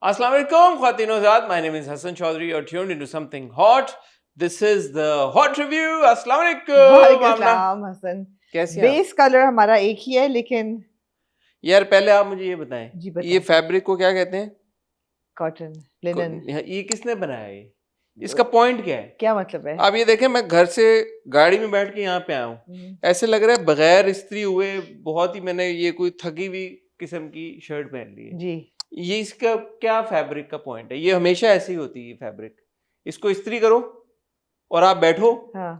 Assalamu alaikum, Khawateen Azad. My name is Hassan Chaudhary. You're tuned into something hot. This is the hot review. Assalamu alaikum. वालेकुम आमना अस्सलाम हसन। कैसी हैं आप? Base colour हमारा एक ही है लेकिन यार पहले आप मुझे ये बताएं, जी बताएं। ये फैब्रिक को क्या कहते हैं? Cotton linen. ये किसने बनाया है? इसका पॉइंट क्या है? क्या मतलब है? आप ये देखें, मैं घर से गाड़ी में बैठ के यहाँ पे आया हूँ, ऐसे लग रहा है बगैर इस्त्री हुए बहुत ही मैंने ये कोई थकी हुई किस्म की शर्ट पहन ली है जी। ये इसका क्या फैब्रिक का पॉइंट है? ये हमेशा ऐसी होती है फैब्रिक, इसको इस्त्री करो और आप बैठो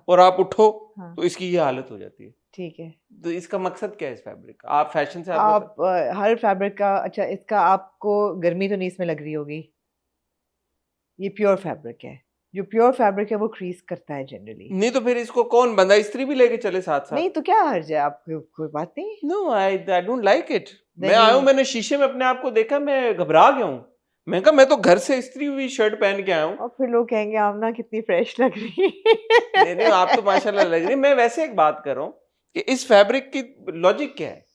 और आप उठो तो इसकी ये हालत हो जाती है। ठीक है, तो इसका मकसद क्या है इस फैब्रिक का? आप फैशन से आप हर फैब्रिक का अच्छा, इसका आपको गर्मी तो नहीं इसमें लग रही होगी। ये प्योर फैब्रिक है, जो प्योर फैब्रिक है वो क्रीज करता है जनरली। नहीं तो फिर इसको कौन बंदा इस्त्री भी लेके चले साथ साथ? नहीं तो क्या हर्ज है, आप कोई बात नहीं। No I don't like it. मैं आया हूँ, मैंने शीशे में अपने आप को देखा, मैं घबरा गया हूँ। मैं कहा मैं तो घर से इस्त्री हुई शर्ट पहन के आया हूँ। और फिर लोग कहेंगे आमना कितनी फ्रेश लग रही नहीं नहीं, आप तो माशाल्लाह लग रही है। मैं वैसे एक बात कर रहा हूँ कि इस फैब्रिक की लॉजिक क्या है?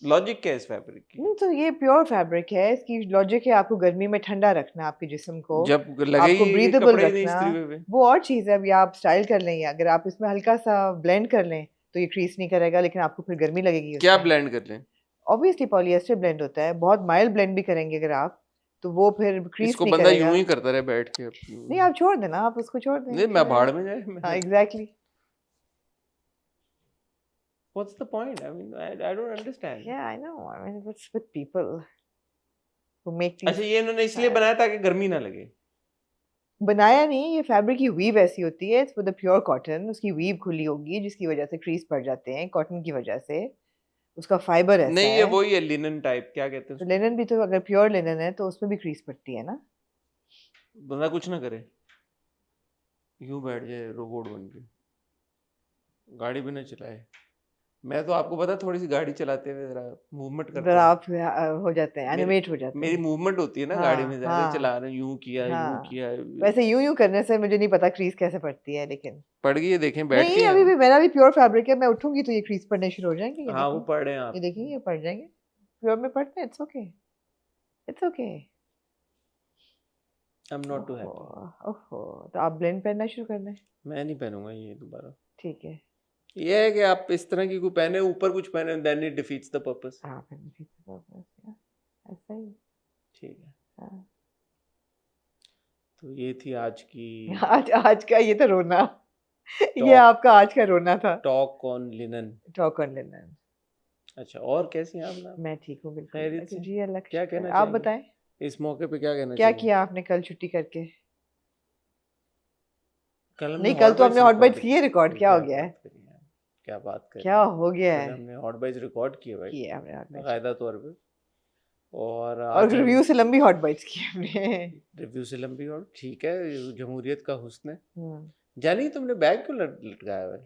लॉजिक क्या है इस फैब्रिक की? नहीं तो ये प्योर फैब्रिक है, इसकी लॉजिक है आपको गर्मी में ठंडा रखना आपके जिस्म को, जब लगे आपको ही ब्रीदेबल कपड़े नहीं रखना। इस्त्री हुए वो और चीज़ है, अभी आप स्टाइल कर लें, अगर आप इसमें हल्का सा ब्लेंड कर लें तो ये क्रीज नहीं करेगा, लेकिन आपको फिर गर्मी लगेगी। क्या ब्लेंड कर लें? ऑब्वियसली पॉलिएस्टर ब्लेंड होता है, बहुत माइल्ड ब्लेंड भी करेंगे अगर आप तो वो फिर क्रीज इसको नहीं बंदा करेगा। यूं ही करता रहे बैठ के। नहीं आप छोड़ देना, आप उसको छोड़ दें। नहीं मैं भाड़ में जाए। हाँ exactly. What's the point? I mean, I don't understand. Yeah, I know. I mean, what's with people who make these? अच्छा, ये इन्होंने इसलिए बनाया ताकि गर्मी ना लगे? बनाया नहीं, ये फैब्रिक की वीव ऐसी होती है, it's for the pure cotton. उसकी वीव खुली होगी जिसकी वजह से क्रीज पड़ जाते हैं, कॉटन की वजह से। उसका फाइबर ऐसा नहीं, है। ये वही है लिनन टाइप, क्या कहते हैं तो उसको? लिनन भी तो अगर प्योर लिनन है तो उसमें भी क्रीज पड़ती है ना। बंदा कुछ ना करे, यूं बैठ जाए रोबोट बन के, गाड़ी भी ना चलाए। मैं तो आपको पता, थोड़ी सी गाड़ी चलाते हुए जरा मूवमेंट करता जरा हूँ, आप हो जाते हैं, एनिमेट हो जाते मेरी हैं। मूवमेंट होती है ना गाड़ी में, ज्यादा चला रहे हैं, यूं किया यूं किया। वैसे यूं करने से मुझे नहीं पता क्रीज कैसे पड़ती है, लेकिन पड़ गई है, देखें बैठ के नहीं अभी भी मेरा भी प्योर फैब्रिक है, मैं उठूंगी तो ये क्रीज पड़ने शुरू हो जाएंगे। ये हाँ वो पड़ रहे हैं ये आप। देखिए, ये पड़ जाएंगे, प्योर में पड़ते हैं। It's okay, it's okay. I am not too happy. ओहो, तो आप ब्लेंड पहनना शुरू कर दें। मैं नहीं पहनूंगा ये दोबारा। ठीक है, ये है कि आप इस तरह की कोई पहने, ऊपर कुछ पहने, then it defeats the purpose. हाँ फिर defeats the purpose, ऐसा ही। ठीक है, हाँ। तो ये थी आज की आज का ये तो रोना, ये आपका आज का रोना था। Talk on linen. Talk on linen. अच्छा, और कैसी हैं आप? मैं ठीक हूँ बिल्कुल। खैरियत से? जी अल्लाह क्या का कहना शुक्र। आप चाहेंगे बताएं इस मौके पे, क्या कहना क्या चाहिए? किया आपने कल छुट्टी करके? कल नहीं कल तो हमने हॉट बाइट्स किए रिकॉर्ड, क्या हो गया है? क्या बात कर क्या हो गया है? हमने हॉट बाइट्स रिकॉर्ड किए भाई, किए हमने hot bites। बाकायदा तौर पे। और और रिव्यू से लंबी हॉट बाइट्स की हमने। रिव्यू से लंबी, और ठीक है, जमहूरियत का हुस्न है। जानी तुमने बैग क्यों लटकाया हुआ है?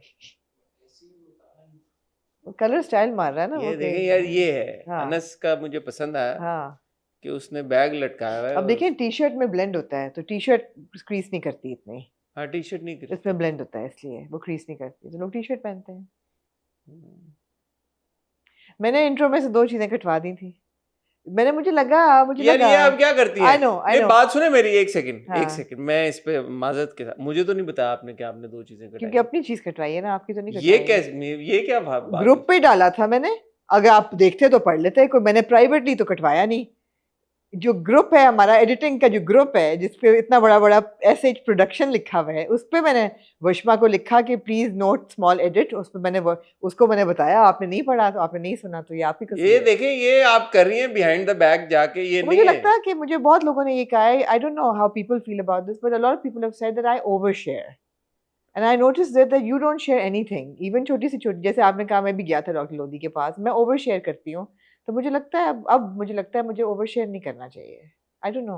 कलर स्टाइल मार रहा है ना ये वो। देखें यार, ये है हाँ। अनस का, मुझे पसंद आया हाँ कि उसने बैग लटकाया हुआ है। अब देखिए टी शर्ट में ब्लेंड होता है, तो टी शर्ट क्रीज नहीं करती इतनी। हाँ टी शर्ट नहीं करती, इसमें ब्लेंड होता है इसलिए वो क्रीज नहीं करती, तो लोग टी शर्ट पहनते हैं। मैंने इंट्रो में से 2 चीजें कटवा दी थी। मुझे लगा यार ये आप क्या करती हैं? I know। बात सुने मेरी, एक सेकंड हाँ। एक सेकंड, मैं इस पे माजरत के साथ, मुझे तो नहीं बताया आपने कि आपने 2 चीजें कटाई। क्योंकि अपनी चीज कटवाई है ना, आपकी तो नहीं ये कटवाई। कैसे, ये क्या बात? ग्रुप पे डाला था मैंने, अगर आप देखते तो पढ़ लेते। कोई मैंने प्राइवेटली तो कटवाया नहीं। जो ग्रुप है हमारा, एडिटिंग का जो ग्रुप है जिसपे इतना बड़ा बड़ा एसएच प्रोडक्शन लिखा हुआ है, उस पे मैंने वशमा को लिखा कि प्लीज नोट स्मॉल एडिट। उस पे मैंने उसको मैंने बताया, आपने नहीं पढ़ा तो आपने नहीं सुना, तो ये आपकी कसूर ये है। देखें, ये आप कर रही हैं बिहाइंड द बैक जाके, ये मुझे नहीं लगता है कि मुझे बहुत लोगों ने ये कहा है, आई don't know how people feel about this, but a lot of people have said that I over share and I notice that you don't share anything. Even छोटी से छोटी, जैसे आपने कहा मैं भी गया था डॉक्टर लोधी के पास, मैं ओवर शेयर करती हूँ। तो मुझे लगता है अब मुझे लगता है मुझे ओवर शेयर नहीं करना चाहिए। I don't know.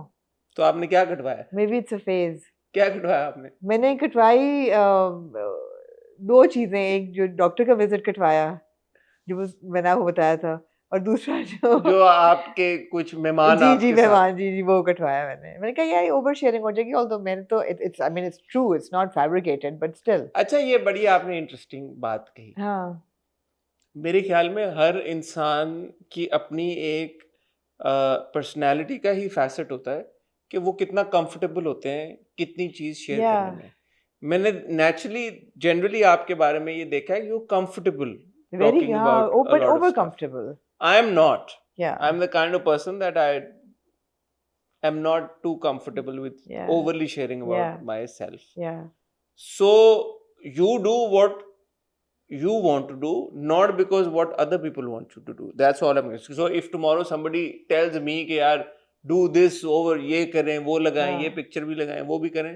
तो आपने क्या कटवाया? Maybe it's a phase. क्या कटवाया आपने? मैंने कटवाई 2 चीजें। एक जो डॉक्टर का विजिट कटवाया, जो मैंने आपको बताया था, और दूसरा जो आपके कुछ मेहमान जी आपके साथ। मेहमान, जी वो कटवाया मैंने कहा यार ओवर शेयरिंग हो जाएगी। ऑल्दो मैंने तो it's I mean it's true, it's not fabricated but still. अच्छा, ये बड़ी आपने इंटरेस्टिंग बात कही। हाँ मेरे ख्याल में हर इंसान की अपनी एक पर्सनैलिटी का ही फैसेट होता है कि वो कितना कंफर्टेबल होते हैं कितनी चीज शेयर Yeah. करने में। मैंने नेचुरली जनरली आपके बारे में ये देखा है कि वो comfortable Very, talking yeah, about a but lot of over stuff. comfortable. I am not. Yeah. I am the kind of person that I am not too comfortable with Yeah. overly sharing about Yeah. myself. Yeah. So you do what you want to do, not because what other people want you to do. That's all I'm saying. So if tomorrow somebody tells me कि यार do this over, ये करें, वो लगाएं, ये हाँ. Picture भी लगाएं, वो भी करें,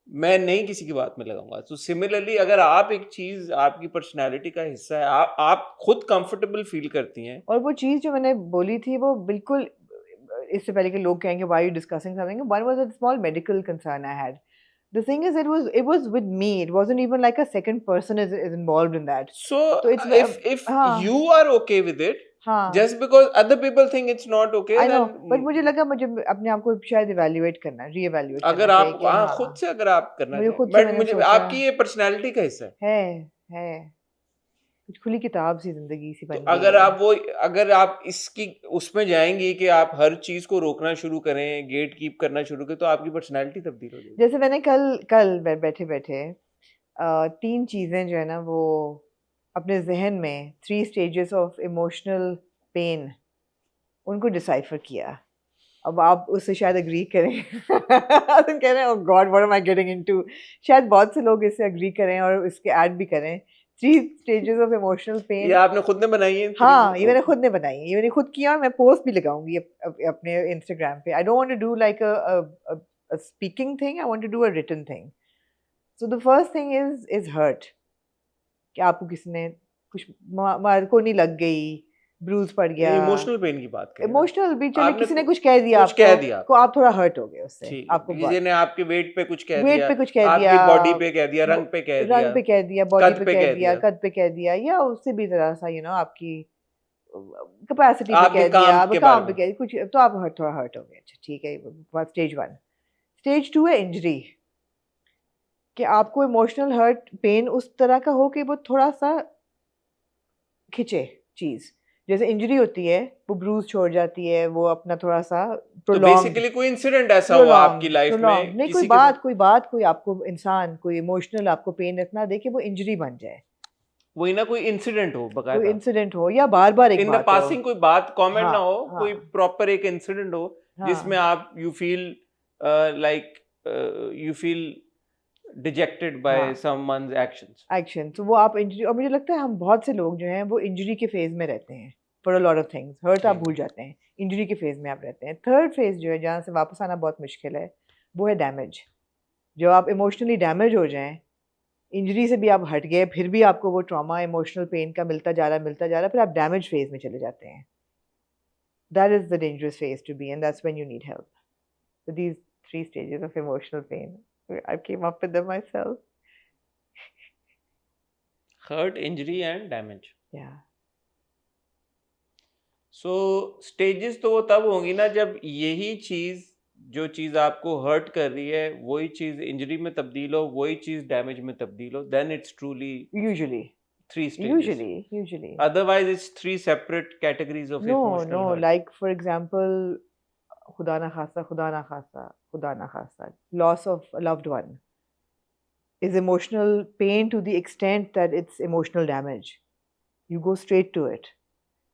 मैं नहीं किसी की बात में लगाऊंगा। तो सिमिलरली अगर आप एक चीज आपकी पर्सनालिटी का हिस्सा है, आप खुद कंफर्टेबल फील करती हैं, और वो चीज़ जो मैंने बोली थी वो बिल्कुल इससे पहले कि लोग कहेंगे why are you discussing something, one was a small medical concern I had. The thing is it was with me, it wasn't even like a second person is involved in that. so तो it's if हाँ you are okay with it, हाँ just because other people think it's not okay, I know, then but मुझे लगा मुझे अपने आप को शायद evaluate करना, re-evaluate अगर करना आप चाहिए कि हाँ हाँ खुद से अगर आप करना मुझे चाहें, खुद से बट मैंने मुझे सोचा आपकी ये पर्सनालिटी का हिस्सा है। है कुछ खुली किताब सी जिंदगी सी तो बन गई अगर है। आप वो अगर आप इसकी उसमें जाएंगी कि आप हर चीज को रोकना शुरू करें, गेट कीप करना शुरू करें, तो आपकी पर्सनालिटी तब्दील हो जाएगी। जैसे मैंने कल बैठे बैठे 3 चीजें जो है ना वो अपने जहन में 3 स्टेजेस ऑफ इमोशनल पेन उनको डिसाइफर किया। अब आप उससे शायद एग्री करें तुम कह रहे हैं oh god what am I getting into, शायद बहुत से लोग इससे एग्री करें और इसके ऐड भी करें। 3 स्टेजेस ऑफ इमोशनल ये पेन। आपने खुद ने बनाई है? हाँ, ये मैंने खुद ने बनाई है, ये मैंने खुद किया और मैं पोस्ट भी लगाऊंगी अपने इंस्टाग्राम पे। I don't want to do like a speaking thing, I want to do a written thing. So the first thing is hurt, कि आपको किसी ने कुछ मार को नहीं लग गई, ब्रूज पड़ गया, इमोशनल पेन की बात करें। इमोशनल भी चलिए, आपने किसी ने कुछ कह दिया कुछ आपको, कह दिया को आप थोड़ा हर्ट हो गए उससे, ठीक आपको है, किसी ने आपके वेट पे कुछ कह वेट दिया, पे कुछ कह आपकी दिया, बॉडी पे कह दिया, रंग पे कह दिया, रंग पे कह दिया, बॉडी कद पे पे कह कह दिया, दिया, कद पे कह दिया, या उससे भी जरा सा आपकी कैपेसिटी पे आपके कह दिया, काम आप के काम बारे पे में। कह कुछ, तो आप थोड़ा हर्ट हो गए। अच्छा ठीक है, बात स्टेज 1। स्टेज 2 है इंजरी, कि आपको इमोशनल हर्ट पेन उस तरह का हो कि वो थोड़ा सा खिंचे चीज, जैसे इंजरी होती है वो ब्रूज छोड़ जाती है, वो अपना थोड़ा सा तो प्रोलॉन्ग बेसिकली कोई इंसिडेंट ऐसा हुआ आपकी लाइफ में नहीं, किसी के साथ, कोई आपको इंसान कोई इमोशनल आपको पेन इतना दे कि वो इंजरी बन जाए, वही ना कोई इंसिडेंट हो कोई बकायदा, इंसिडेंट हो या बार बार एक इन द बात हो। पासिंग कोई बात कमेंट हाँ ना हो, हाँ कोई प्रॉपर एक इंसिडेंट हो जिसमें हाँ आप you feel like you feel dejected by हाँ समवन्स एक्शंस। एक्शन, तो वो आप इंजरी, और मुझे लगता है हम बहुत से लोग जो हैं वो इंजरी के फेज में रहते हैं for a lot of things. Hurt आप भूल जाते हैं, इंजरी के फेज में आप रहते हैं। थर्ड फेज जो है जहाँ से वापस आना बहुत मुश्किल है वो है डैमेज। जो आप इमोशनली डैमेज हो जाएं, इंजरी से भी आप हट गए, फिर भी आपको वो ट्रॉमा इमोशनल पेन का मिलता जा रहा, फिर आप डैमेज फेज में चले जाते हैं। That is the dangerous phase to be, and that's when you need help. So these 3 stages of emotional pain, I came up with them myself. Hurt, injury and damage. Yeah. So stages तो वो तब होंगी ना जब यही चीज, जो चीज आपको हर्ट कर रही है, वही चीज इंजरी में तब्दील हो, वही चीज डैमेज में तब्दील हो, then it's truly Usually. 3 stages. Usually. Otherwise it's 3 separate categories of emotional No. hurt. Like for example, खुदा ना खासा, loss of a loved one is emotional pain to the extent that it's emotional damage. You go straight to it.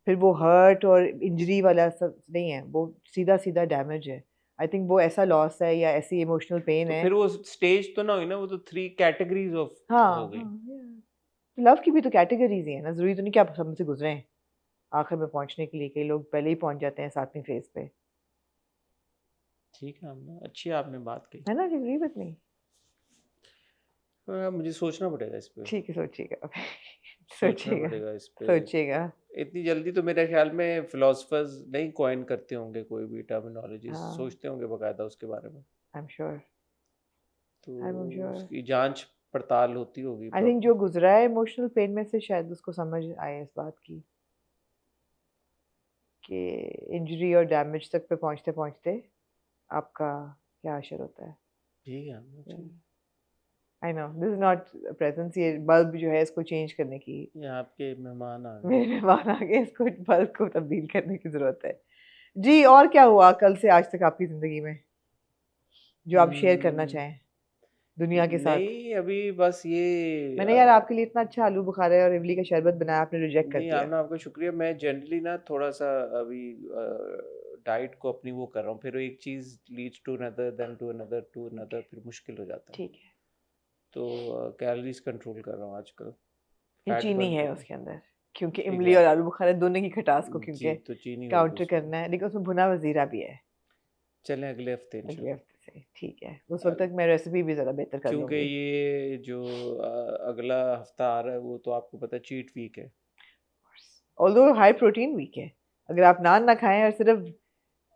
फिर वो hurt और injury वाला सब नहीं है, वो सीधा सीधा डैमेज है। आई थिंक वो ऐसा लॉस है या ऐसी इमोशनल पेन तो है। फिर वो स्टेज तो ना हुई ना, वो तो 3 कैटेगरीज ऑफ हो गई। लव की भी तो कैटेगरीज ही है ना, जरूरी तो नहीं कि आप सब से गुजरे हैं आखिर में पहुंचने के लिए। कई लोग पहले ही पहुंच जाते हैं 7वीं फेज पे। ठीक है, हमने अच्छी आपने बात की है ना, एग्री विद मी। मुझे सोचना पड़ेगा इस पे, ठीक है, सोचिएगा सोचना पड़ेगा इस पे। सोचिएगा। इतनी जल्दी तो मेरे ख्याल में फिलोसफर्स नहीं कॉइन करते होंगे कोई भी टर्मिनोलॉजी, हाँ। सोचते होंगे बकायदा उसके बारे में। I am sure. तो उसकी जांच पड़ताल होती होगी। आई थिंक जो गुजरा है इमोशनल पेन में से शायद उसको समझ आए इस बात की कि इंजरी और डैमेज तक पे पहुंचते पहुंचते आपका क्या असर होता है। ठीक है, I know this is not presence, ये बल्ब जो है इसको चेंज करने की, ये आपके मेहमान आ गए। मेरे मेहमान आ गए, इसको बल्ब को तब्दील करने की जरूरत है। जी, और क्या हुआ कल से आज तक आपकी जिंदगी में जो आप शेयर करना चाहें दुनिया के साथ? नहीं, अभी बस ये मैंने यार आपके लिए इतना अच्छा आलू बुखारा और इमली का शरबत बनाया, आपने रिजेक्ट कर नहीं, दिया। आपने आपका शुक्रिया। मैं जनरली ना थोड़ा सा अभी डाइट को अपनी वो कर रहा हूँ, फिर एक चीज leads to another, then to another, फिर मुश्किल हो जाता है। ठीक है, तो कैलोरीज कंट्रोल कर रहा हूँ आजकल, ये फैट चीनी बर्न है कर रहा उसके अंदर, क्योंकि हूँ। इमली और आलू बुखारा दोनों की खटास को जी, क्योंकि तो चीनी होगी काउंटर उसमें। करना है, लेकिन उसमें भुना वजीरा भी है चलें अगले हफ्ते अगले इंशाल्लाह। हफ्ते से। ठीक है, उस वक्त तक मैं रेसिपी भी ज़रा बेहतर कर क्योंकि लूँगी। ये जो अगला हफ्ता आ रहा है वो तो आपको पता है चीट वीक है। ऑल्दो हाई प्रोटीन वीक है, अगर आप नान ना खाएं और सिर्फ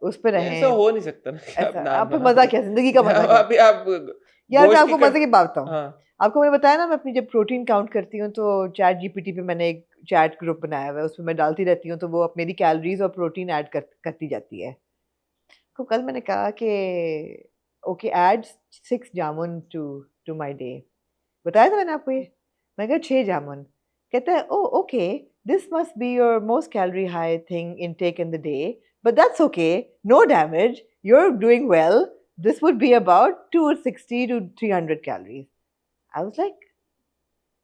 उस पर ऐसा रहें, हो नहीं सकता ना कि आप ऐसा नान आप पे बना मजा दो। क्या, जिंदगी का मजा क्या? अभी आप यार मैं गोश्त की आपको मजे की बात बताऊं, हाँ आपको मैंने बताया ना मैं अपनी जब प्रोटीन काउंट करती हूँ तो चैट जीपीटी पे मैंने एक चैट ग्रुप बनाया हुआ है, उसमें मैं डालती रहती हूँ तो वो अब मेरी कैलोरीज और प्रोटीन ऐड करती जाती है। तो कल मैंने कहा कि okay add 6 jamun to to my day, बताया था मैंने आपको ये, मैं कहा 6 जामुन, कहता है oh okay this must be your most calorie high thing intake in the day, but that's okay, no damage, you are doing well, this would be about 260 to 300 calories. I was like,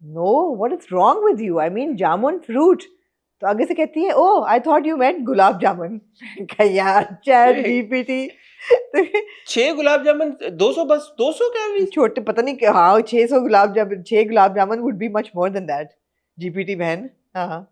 no, what is wrong with you? I mean, jamun fruit. तो आगे से कहती है, oh, I thought you meant gulab jamun. कहा यार chat GPT 6 gulab jamun 200, बस 200 calorie. छोटे पता नहीं हाँ 600 gulab jamun, 6 gulab jamun would be much more than that। GPT बहन, हाँ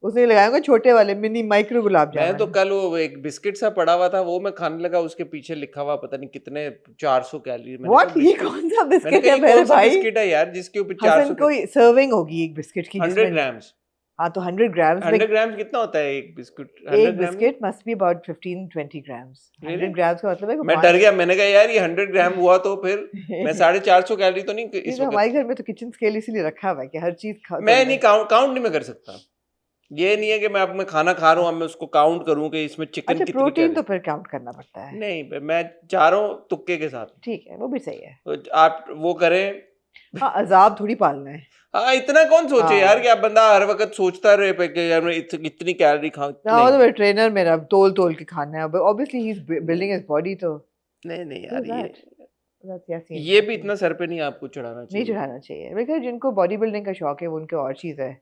उसने लगाया होगा छोटे वाले मिनी माइक्रो गुलाब मैं तो जामुन। कल वो एक बिस्किट सा पड़ा हुआ था वो मैं खाने लगा, उसके पीछे लिखा हुआ पता नहीं कितने 400 कैलोरी। मैंने व्हाट, कहा ये बिस्किट, कौन सा मैंने बिस्किट कहा है ये मेरे कौन सा भाई? बिस्किट है यार जिसके ऊपर हसन 400 कोई सर्विंग होगी एक बिस्किट की 100 जिसमें, ग्राम्स। हाँ तो 100 ग्राम्स में 100 ग्राम्स कितना होता है एक बिस्कुट? 100 एक ग्राम में biscuit must be about 15-20 grams. 100 really? Grams का मतलब है कि मैं डर गया, मैंने कहा यार ये 100 ग्राम हुआ तो फिर मैं 450 कैलोरी तो नहीं ये इस तो हमारे वक्त। घर में तो किचन स्केल इसीलिए रखा हुआ है कि हर चीज मैं नहीं काउंट नहीं मैं कर सकता। ये नहीं है कि मैं अब मैं खाना खा रहा हूँ अब मैं उसको काउंट करूँ कि इसमें चिकन अच्छा कितनी प्रोटीन कैलोरी। तो फिर काउंट करना पड़ता है। नहीं, मैं चाह रहा हूँ तुक्के के साथ। ठीक है, वो भी सही है। तो आप वो करें। हाँ अजाब थोड़ी पालना है। हाँ, इतना कौन सोचे यार हाँ कि आप बंदा हर वक्त सोचता रहे पे कि यार मैं इतनी कैलोरी खाऊं। ना, वो नहीं तो मेरा ट्रेनर मेरा तोल तोल के खाना है, obviously he is building his body, तो नहीं नहीं who यार is that? That's Yasin, ये भी okay। इतना सर पे नहीं आपको चढ़ाना नहीं चाहिए। चढ़ाना चाहिए, मेरे ख्याल जिनको बॉडी बिल्डिंग का शौक है वो उनके और चीज है।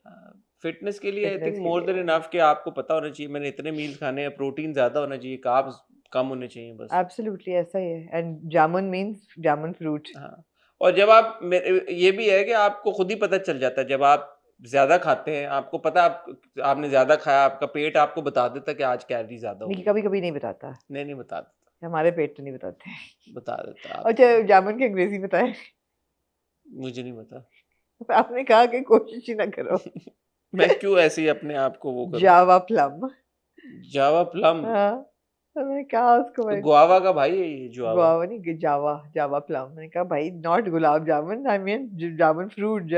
फिटनेस के लिए आई फिटनेस थिंक के मोर देन लिए इनफ कि आपको पता होना चाहिए मैंने इतने मील्स खाने हैं, प्रोटीन ज्यादा होना चाहिए, कार्ब्स कम होने चाहिए बस। एब्सोल्युटली ऐसा ही है। And jamun means jamun fruit. हाँ, और जब आप ये भी है कि आपको खुद ही पता चल जाता है जब आप ज्यादा खाते हैं, आपको पता आपने ज्यादा खाया, आपका पेट आपको बता देता है कि आज कैलोरी ज्यादा हो नहीं गई। कभी कभी नहीं बताता, नहीं बता देता, हमारे पेट तो नहीं बताते। बता देता और आप। चाहे जामुन की अंग्रेजी बताए। मुझे नहीं पता। आपने कहा कि कोशिश ही ना करो। मैं क्यों ऐसे ही अपने आप को वो करूं। जावा प्लम। जावा प्लम? हाँ तो मैंने कहा उसको, तो मैं गुआवा का भाई है ये जावा। गुआवा नहीं जावा, जावा प्लम। मैंने कहा भाई not gulab jamun, I mean jamun fruit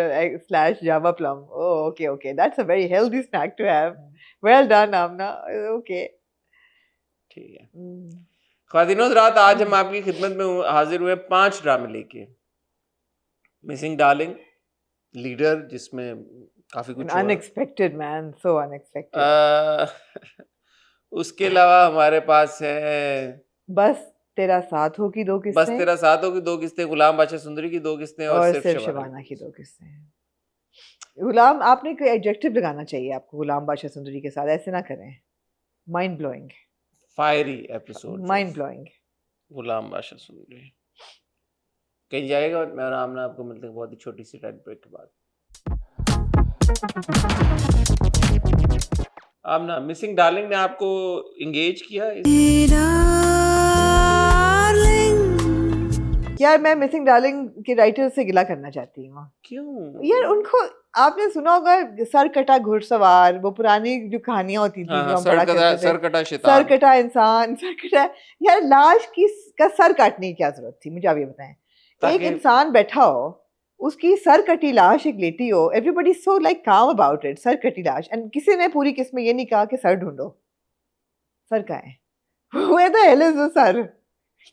slash Java plum. Okay okay that's a very healthy snack to have. Well done Amna, okay. ठीक है ख्वातीनो रात, आज हम आपकी खिदमत में हाजिर हुए 5 ड्रामे लेके। मिसिंग डार्लिंग, लीडर जिसमें काफी कुछ हुआ। अनएक्सपेक्टेड मैन, सो अनएक्सपेक्टेड। उसके अलावा हमारे पास है बस तेरा साथ हो की 2 बस किस्सें, तेरा साथों की 2 किस्तें, गुलाम बादशाह सुंदरी की 2 किस्तें और और सिर्फ सिर्फ शबाना शबाना की की 2 2 किस्सें। गुलाम, आपने कोई एडजेक्टिव लगाना चाहिए आपको गुलाम बादशाह सुंदरी के साथ, ऐसे ना करें। Mind blowing, fiery episode mind blowing. Ghulam Badshah Sundari. कहीं जाएगा और मैं और आमना आपको मिलते हैं बहुत ही छोटी सी रेड ब्रेक के बाद। आमना, मिसिंग डार्लिंग ने आपको इंगेज किया यार मैं मिसिंग डार्लिंग के राइटर से गिला करना चाहती हूँ। क्यों यार उनको, आपने सुना होगा सर कटा घुड़सवार, वो पुरानी जो कहानियां होती थी जो हम पढ़ा करते थे, सर कटा सर शैतान। कटा इंसान, सर कटा। यार लाश की का सर काटने की क्या जरूरत थी, मुझे आप ये बताएं। एक ताकि इंसान बैठा हो, उसकी सर कटी लाश एक लेटी हो, एवरीबडी सो लाइक काम अबाउट इट, सर कटी लाश, एंड किसी ने पूरी किस्त में ये नहीं कहा कि सर ढूंढो, सर कहाँ है? Where the hell is the sir?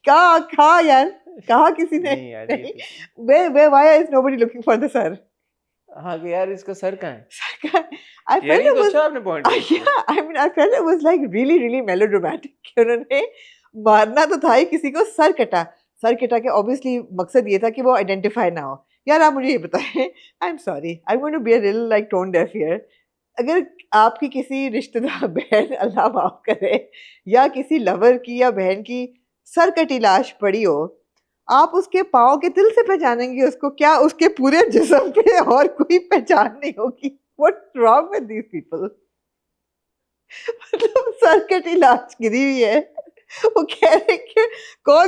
कहा यार, कहा किसी ने नहीं यार, ये नहीं। Why is nobody looking for the sir? हाँ कि यार इसका सर कहाँ है? सर I felt यही it तो was अच्छा आपने point yeah, I mean, I felt it was like really melodramatic कि उन्होंने मारना तो था ही किसी को, सर कटा के obviously मकसद ये था कि वो आइडेंटिफाई ना हो। यार आप मुझे ये बताएं, I'm sorry, I'm going to be a little like tone deaf here. अगर आपकी किसी रिश्तेदार बहन अल्लाह माफ करे या किसी लवर की या बहन की सर कटी लाश पड़ी हो, आप उसके पाँव के तिल से पहचानेंगे उसको, क्या उसके पूरे जिस्म पे और कोई पहचान नहीं होगी? What's wrong with these people? मतलब सर कटी लाश गिरी हुई है, वो कह रहे कि कौन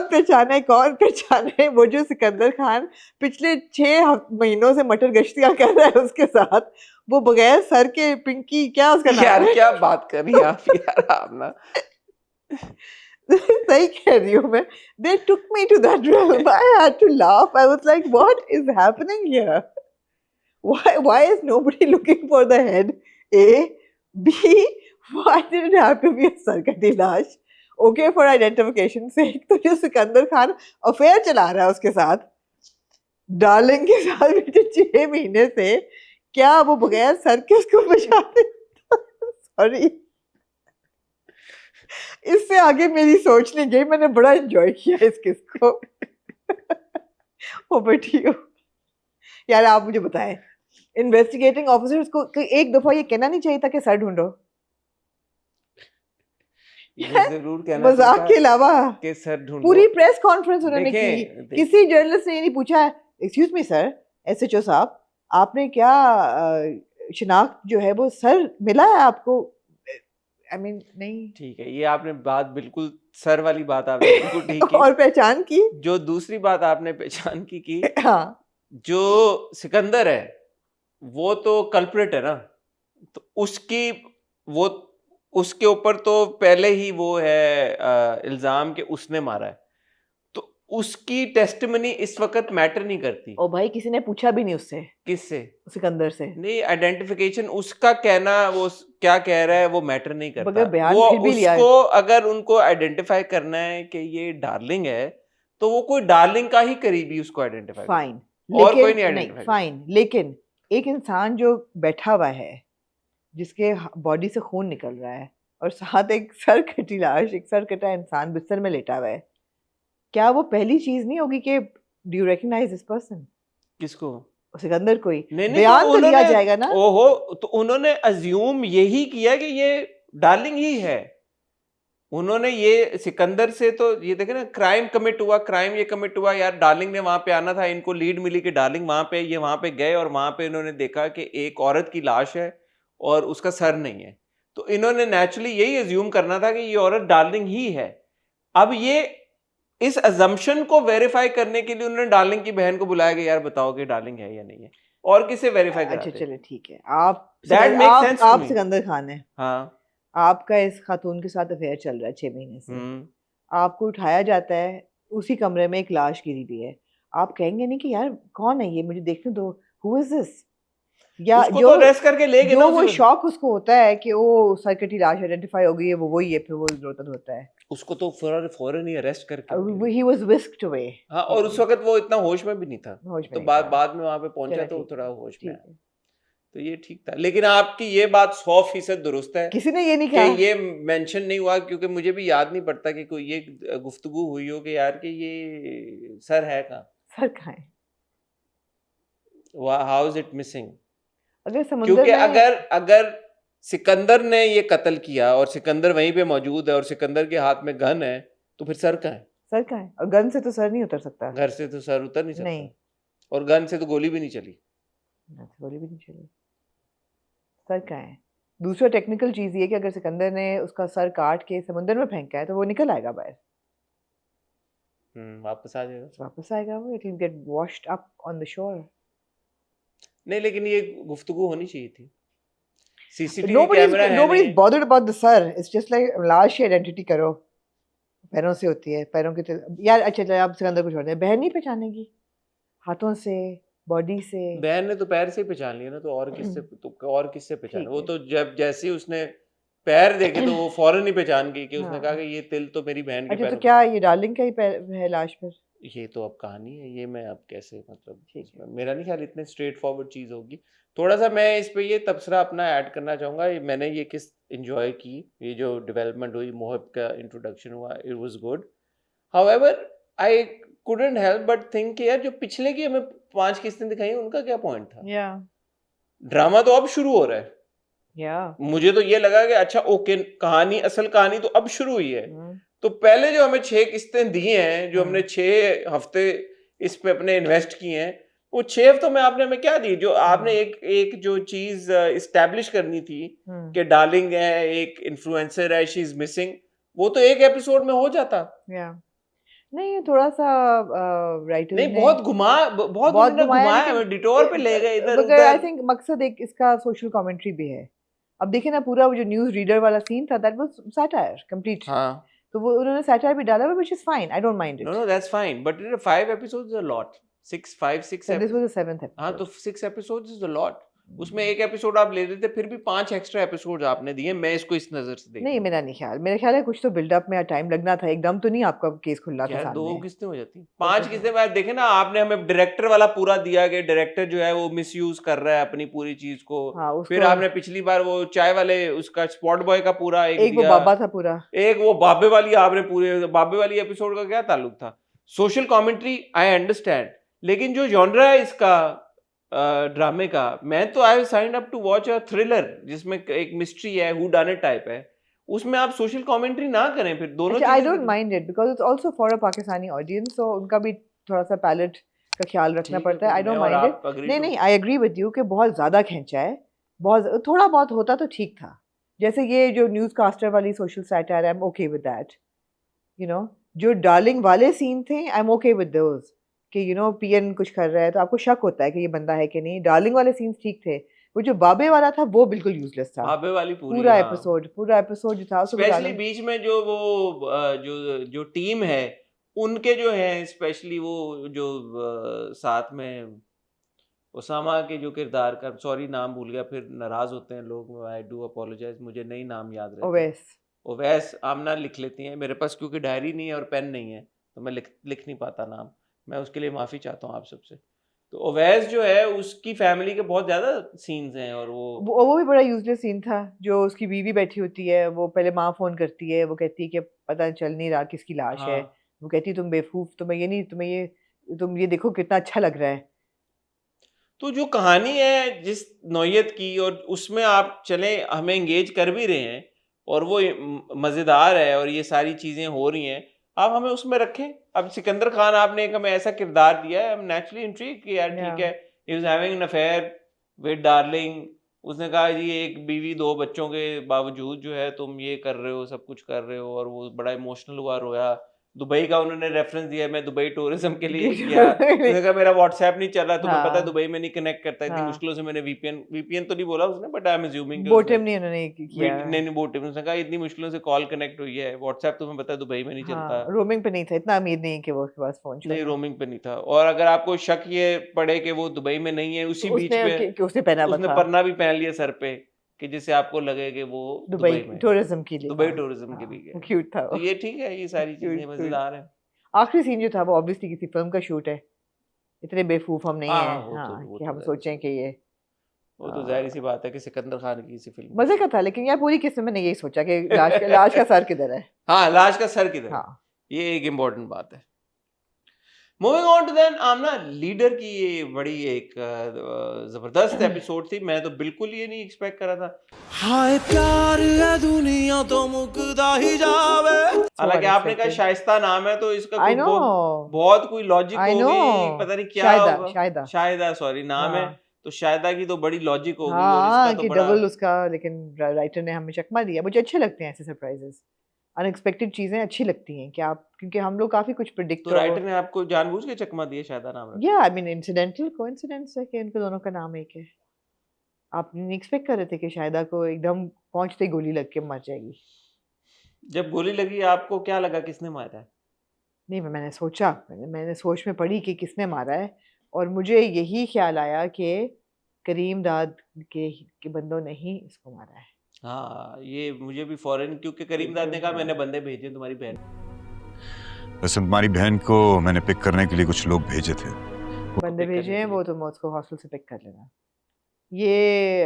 पहचाने वो जो सिकंदर खान पिछले 6 महीनों से मटर गश्तियां कर रहा है उसके साथ, वो बगैर सर के पिंकी क्या उसका नाम यार है? क्या बात कर रही हैं आप यार आप ना सही कह रही हूँ मैं। They took me to that realm. I had to laugh. I was like, what is happening here? Why is nobody looking for the head? A, B, why did it have to be a सरकटी लाश? Okay for identification sake, तो जो Sikandar Khan affair चला रहा है उसके साथ, darling के साथ बीते 6 महीने से, क्या वो बगैर सर के उसको बचाते? सॉरी, इससे आगे मेरी सोच नहीं गई, मैंने बड़ा एंजॉय किया इस किस को। ओ बेटियो, यार आप मुझे बताएं, इन्वेस्टिगेटिंग ऑफिसर्स को एक दफा ये कहना नहीं चाहिए था कि सर ढूंढो? ये जरूर कहना मजाक चाहिए के था अलावा कि सर ढूंढो। पूरी प्रेस कॉन्फ्रेंस उन्होंने की, देखें किसी जर्नलिस्ट ने ये नहीं पूछा, एक्सक्यूज मी सर, एसएचओ साहब, आपने क्या शिनाख्त जो है वो सर मिला है आपको? आई मीन नहीं, ठीक है, ये आपने बात बिल्कुल सर वाली बात आपने बिल्कुल ठीक की। और पहचान की? जो दूसरी बात आपने पहचान की हाँ, जो सिकंदर है वो तो कल्प्रिट है ना, तो वो उसके ऊपर तो पहले ही वो है इल्जाम कि उसने मारा है, तो उसकी टेस्टिमनी इस वक्त मैटर नहीं करती। ओ भाई, किसी ने पूछा भी नहीं उससे, किससे? सिकंदर से नहीं, आइडेंटिफिकेशन उसका कहना वो क्या कह रहा है वो मैटर नहीं करता। बगैर बयान वो फिर भी लिया है। उसको अगर उनको आइडेंटिफाई करना है कि ये डार्लिंग है, तो वो कोई डार्लिंग का ही करीबी उसको आइडेंटिफाई फाइन, और कोई नहीं लेकिन नहीं आइडेंटिफाई। फाइन, लेकिन एक इंसान जो बैठा हुआ है, जिसके बॉडी से खून निकल रहा है, और साथ एक सर कटी लाश, एक सर कटा इंसान बिस्तर में लेटा हुआ है, क्या वो पहली चीज नहीं होगी कि do you recognise this person? किसको? सिकंदर कोई नहीं बयान तो तो लिया उन्होंने जाएगा ना? ओहो, तो उन्होंने अज्यूम यही किया कि ये डार्लिंग ही है। उन्होंने ये सिकंदर से तो ये देखे ना, क्राइम ये कमिट हुआ यार, डार्लिंग ने वहां पे आना था, इनको लीड मिली कि डार्लिंग वहां पे, ये वहां पे गए और वहां पे इन्होंने देखा कि एक औरत की लाश है और उसका सर नहीं है, तो इन्होंने नेचुरली यही अज्यूम करना था कि ये औरत डार्लिंग ही है। अब ये इस अजम्पशन को वेरीफाई करने के लिए उन्होंने डार्लिंग की बहन को बुलाया कि यार बताओ कि डार्लिंग है या नहीं है, और किसे वेरीफाई अच्छा कराते? चले ठीक है, आप That makes sense to आप me. सिकंदर खान है, हाँ, आपका इस खातून के साथ अफेयर चल रहा है 6 महीने से, आपको उठाया जाता है, उसी कमरे में एक लाश गिरी हुई है, आप कहेंगे नहीं कि यार कौन है ये, मुझे देखने दो, हु इज दिस? या उसको जो तो अरेस्ट करके ले गए ना जो वो उसी वक्त। शॉक उसको होता है कि वो सरकटी लाश आइडेंटिफाई हो गई है, वो वही है, फिर वो रोता धोता है, उसको तो फौरन ही अरेस्ट करके ही वाज whisked away। हाँ, और उस वक्त वो इतना होश में भी नहीं था, होश में तो नहीं बाद था। बाद में वहां पे पहुंचा चलो तो ठीक थोड़ा है, होश ठीक में आया, है। तो ये ठीक था। लेकिन आपकी ये बात 100% दुरुस्त है किसी ने ये नहीं कि कहा, ये मेंशन नहीं हुआ, क्योंकि मुझे भी याद नहीं पड़ता कि कोई ये गुफ्तगू हुई हो कि यार कि ये सर है कहाँ, सर कहाँ है? How is it missing? अगर समुंदर क्योंकि में अगर सिकंदर ने ये कत्ल किया और सिकंदर वहीं पे मौजूद है और सिकंदर के हाथ में गन है, तो फिर सर कहाँ है? सर कहाँ है? और गन से तो सर नहीं उतर सकता। घर से तो सर उतर नहीं सकता, नहीं, और गन से तो गोली भी नहीं चली। गोली भी नहीं चली, सर कहाँ है? दूसरा टेक्निकल चीज ये कि अगर सिकंदर ने उसका सर काट के समुंदर में फेंका है तो वो निकल आएगा बाहर, वापस आ जाएगा। वापस आएगा वो, it will get washed up on the shore. नहीं, लेकिन ये गुफ्तगू होनी चाहिए थी, सीसीटीवी कैमरा है nobody's नहीं। bothered about the sir, it's just like लाश की आइडेंटिटी करो, पैरों से होती है, पैरों के यार अच्छा चलो आप सिकंदर को छोड़ दें, बहन नहीं पहचानेगी हाथों से, बॉडी से? बहन ने तो पैर से ही पहचान लिया ना, तो और किससे पहचाने? ठीक वो है। तो जब जैसे ही उसने पैर देखे तो वो फौरन ही पहचान गई कि उसने हाँ। कहा कि ये तिल तो मेरी बहन के अच्छा, तो पैरों क्या ये डार्लिंग का ही पैर है लाश पर? ये तो अब कहानी है, ये मैं अब कैसे मतलब ठीक है। इसमें मेरा नहीं ख्याल इतने स्ट्रेट फॉरवर्ड चीज़ होगी। थोड़ा सा मैं इस पे ये तबसरा अपना ऐड करना चाहूँगा, मैंने ये किस एंजॉय की, ये जो डेवलपमेंट हुई, मोहिब का इंट्रोडक्शन हुआ, it was good. However I couldn't help but think कि यार जो पिछले की हमें 5 किस्तें दिखाई हैं, उनका क्या पॉइंट था? या ड्रामा तो अब शुरू हो रहा है। या मुझे तो ये लगा कि अच्छा ओके, कहानी, असल कहानी तो अब शुरू हुई है। तो पहले जो हमें 6 किस्तें दी हैं, जो हमने 6 हफ्ते इस पे अपने इन्वेस्ट किए हैं, वो 6 हफ्तों में आपने हमें क्या दी? जो आपने एक जो चीज इस्टेब्लिश करनी थी कि डार्लिंग है, एक इन्फ्लुएंसर है, शी इज मिसिंग, वो तो एक एपिसोड में हो जाता। या नहीं, ये थोड़ा सा राइटर्स नहीं, ने बहुत बहुत उन्होंने घुमाया, घुमाया, लेकिन डिटोर पे ले गए इधर मगर आई उधर। थिंक मकसद एक इसका सोशल कमेंट्री भी है। अब देखिए ना, पूरा वो जो न्यूज़ रीडर वाला सीन था, दैट वाज सैटायर कंप्लीट। हाँ, तो वो उन्होंने सैटायर भी डाला, which is fine, I don't mind no it. No that's fine, but 5 episodes is a lot. 6 this was the 7th हाँ, तो episode. 6 episodes is a lot. उसमें एक एपिसोड आप ले लेते, फिर भी 5 एक्स्ट्रा एपिसोड्स आपने दिए। मैं इसको इस नजर से देख नहीं, रहा हूँ। मेरा नहीं ख्याल, मेरा ख्याल है कुछ तो बिल्डअप में टाइम लगना था, एकदम तो नहीं आपका केस खुलना था यार 2 सामने। किस्तें हो जाती, 5 किस्तें बाद देखे ना आपने, हमें डायरेक्टर वाला पूरा दिया कि डायरेक्टर जो है वो मिसयूज कर रहा है अपनी पूरी चीज को। हाँ, फिर उसको आपने पिछली बार वो चाय वाले उसका स्पॉट बॉय का पूरा एक एक वो दिया, बाबा था पूरा। एक वो बाबे वाली आपने पूरे बाबे वाली एपिसोड का क्या ताल्लुक था? सोशल कमेंट्री आई अंडरस्टैंड, लेकिन जो जॉनरा है इसका ड्रामे का, मैं तो I signed up to watch a thriller जिसमें एक मिस्ट्री है, हु डन इट टाइप है, उसमें आप सोशल कमेंट्री ना करें, फिर दोनों अच्छा, आई चीजें don't mind it because it's also for a Pakistani audience, so उनका भी थोड़ा सा पैलेट का ख्याल रखना ठीक है, पड़ता है। फिर आई मैं डोंट और माइंड इट। आप अग्री नहीं टू। नहीं, आई एग्री विद यू कि बहुत ज़्यादा खींचा है, बहुत थोड़ा बहुत होता तो ठीक था। जैसे ये जो न्यूज़ कास्टर वाली social satire, I am okay with that, you no. जो डार्लिंग वाले सीन थे, I am okay with those, कि पीएन कुछ कर रहा है तो आपको शक होता है कि ये बंदा है कि नहीं। डार्लिंग वाले सीन्स ठीक थे। वो जो बाबे वाला था वो बिल्कुल यूजलेस था। भाभे वाली पूरी, पूरा हाँ। एपिसोड, पूरा एपिसोड जो था उसको स्पेशली डार्लिंग। बीच में जो वो जो जो टीम है, उनके जो है स्पेशली वो जो साथ में ओसामा के जो किरदार का, सॉरी नाम भूल गया, फिर नाराज होते हैं लोग, आई डू अपोलोजाइज, मुझे नहीं नाम याद रहते। ओवेस। ओवैस आमना लिख लेती हैं मेरे पास, क्योंकि डायरी नहीं है और पेन नहीं है, तो मैं लिख नहीं पाता नाम। मैं उसके लिए माफ़ी चाहता हूँ आप सबसे। तो ओवैस जो है, उसकी फैमिली के बहुत ज़्यादा सीन्स हैं, और वो भी बड़ा यूजलेस सीन था। जो उसकी बीवी बैठी होती है, वो पहले माँ फोन करती है, वो कहती है कि पता चल नहीं रहा किसकी लाश है। हाँ, वो कहती है तुम बेवकूफ, तुम ये देखो कितना अच्छा लग रहा है। तो जो कहानी है जिस नौयत की, और उसमें आप चलें, हमें एंगेज कर भी रहे हैं, और वो मज़ेदार है, और ये सारी चीज़ें हो रही हैं, आप हमें उसमें रखें। अब सिकंदर खान आपने एक हमें ऐसा किरदार दिया है, हम नेचुरली इंट्रीग कि यार या ठीक है, he was having an affair with darling. उसने कहा जी एक बीवी 2 बच्चों के बावजूद जो है तुम ये कर रहे हो, सब कुछ कर रहे हो, और वो बड़ा इमोशनल हुआ, रोया। दुबई का उन्होंने रेफरेंस दिया, मैं दुबई टूरिज्म के लिए किया। उसने कहा मेरा व्हाट्सएप नहीं चल रहा, तुम्हें पता है हाँ दुबई में नहीं कनेक्ट करता, इतनी हाँ, मुश्किलों से मैंने वीपीएन तो नहीं बोला उसने, बट आई एम अज्यूमिंग कि उसने बोटम नहीं उन्होंने किया। नहीं नहीं बोटिम, उसने कहा इतनी मुश्किलों से कॉल कनेक्ट हुई है, व्हाट्सएप तुम्हें पता है दुबई में नहीं चलता। हाँ, रोमिंग पे नहीं था, इतना अमीर नहीं कि वो उसके पास फोन नहीं, छोड़ना। रोमिंग पे नहीं था, और अगर आपको शक ये पड़े कि वो दुबई में नहीं है, तो उसी बीच उसने पे कि उसने पहना हुआ उसने था पन्ना भी पहन लिया सर पे, कि जिससे आपको लगे कि वो दुबई दुबई में है, टूरिज्म के लिए दुबई था। टूरिज्म के हाँ, लिए वो गया। क्यूट था तो वो। ये ठीक है, ये सारी क्यूट चीजें क्यूट। मजेदार हैं। आखिरी सीन जो था वो ऑब्वियसली किसी फिल्म का शूट है। इतने बेवकूफ हम नहीं हाँ हैं, हाँ, हाँ, वो कि तो हम जाहिर सी सोचें कि ये वो तो जाहिर सी आ, बात है कि सिकंदर खान की किसी फिल्म का मजे का शूट। था। लेकिन यार पूरी किस्म में ने यही सोचा कि लाश का सर किधर है। हाँ, लाश का सर किधर है, हाँ, ये एक इम्पोर्टेंट बात है। Moving on to then Amna, leader की ये बड़ी एक जबरदस्त एपिसोड थी, मैं तो बिल्कुल ये नहीं एक्सपेक्ट करा था। हाय प्यार है दुनिया तो मुकदा ही जावे। सो हालांकि आपने कहा अनएक्सपेक्टेड। शाइस्ता नाम है, तो इसका आई कोई नो, बहुत कोई लॉजिक आई नो। होगी, पता नहीं क्या शायदा होगा। शायदा। शायदा, सॉरी नाम है, हाँ तो शायदा की तो बड़ी लॉजिक होगी, और इसका हाँ, तो कि बड़ा। डबल उसका, लेकिन राइटर ने हमें चकमा दिया। मुझे अच्छे लगते हैं ऐसे सरप्राइजेस, अनएक्सपेक्टेड चीजें अच्छी लगती हैं कि आप, क्योंकि हम लोग काफी कुछ प्रिडिक्ट तो राइटर ने आपको जानबूझ के चकमा दिया शायदा नाम रख या के? आई मीन इंसिडेंटल कोइंसिडेंस है कि इनके दोनों का नाम एक है। आप नहीं एक्सपेक्ट कर रहे थे कि शायदा को एकदम पहुंचते ही गोली लग के मर जाएगी? जब गोली लगी आपको क्या लगा, किसने मारा है? नहीं, मैंने सोचा, मैंने सोच में पड़ी कि किसने मारा है, और मुझे यही ख्याल आया कि करीम दाद के बंदों ने ही इसको मारा है। हाँ, ये मुझे भी फौरन, क्योंकि करीम दाद ने कहा मैंने बंदे भेजे तुम्हारी बहन। वैसे तुम्हारी बहन को मैंने पिक करने के लिए कुछ लोग भेजे थे। बंदे pick भेजे करने हैं, के वो लिए। तुम उसको हॉस्टल से पिक कर लेना। ये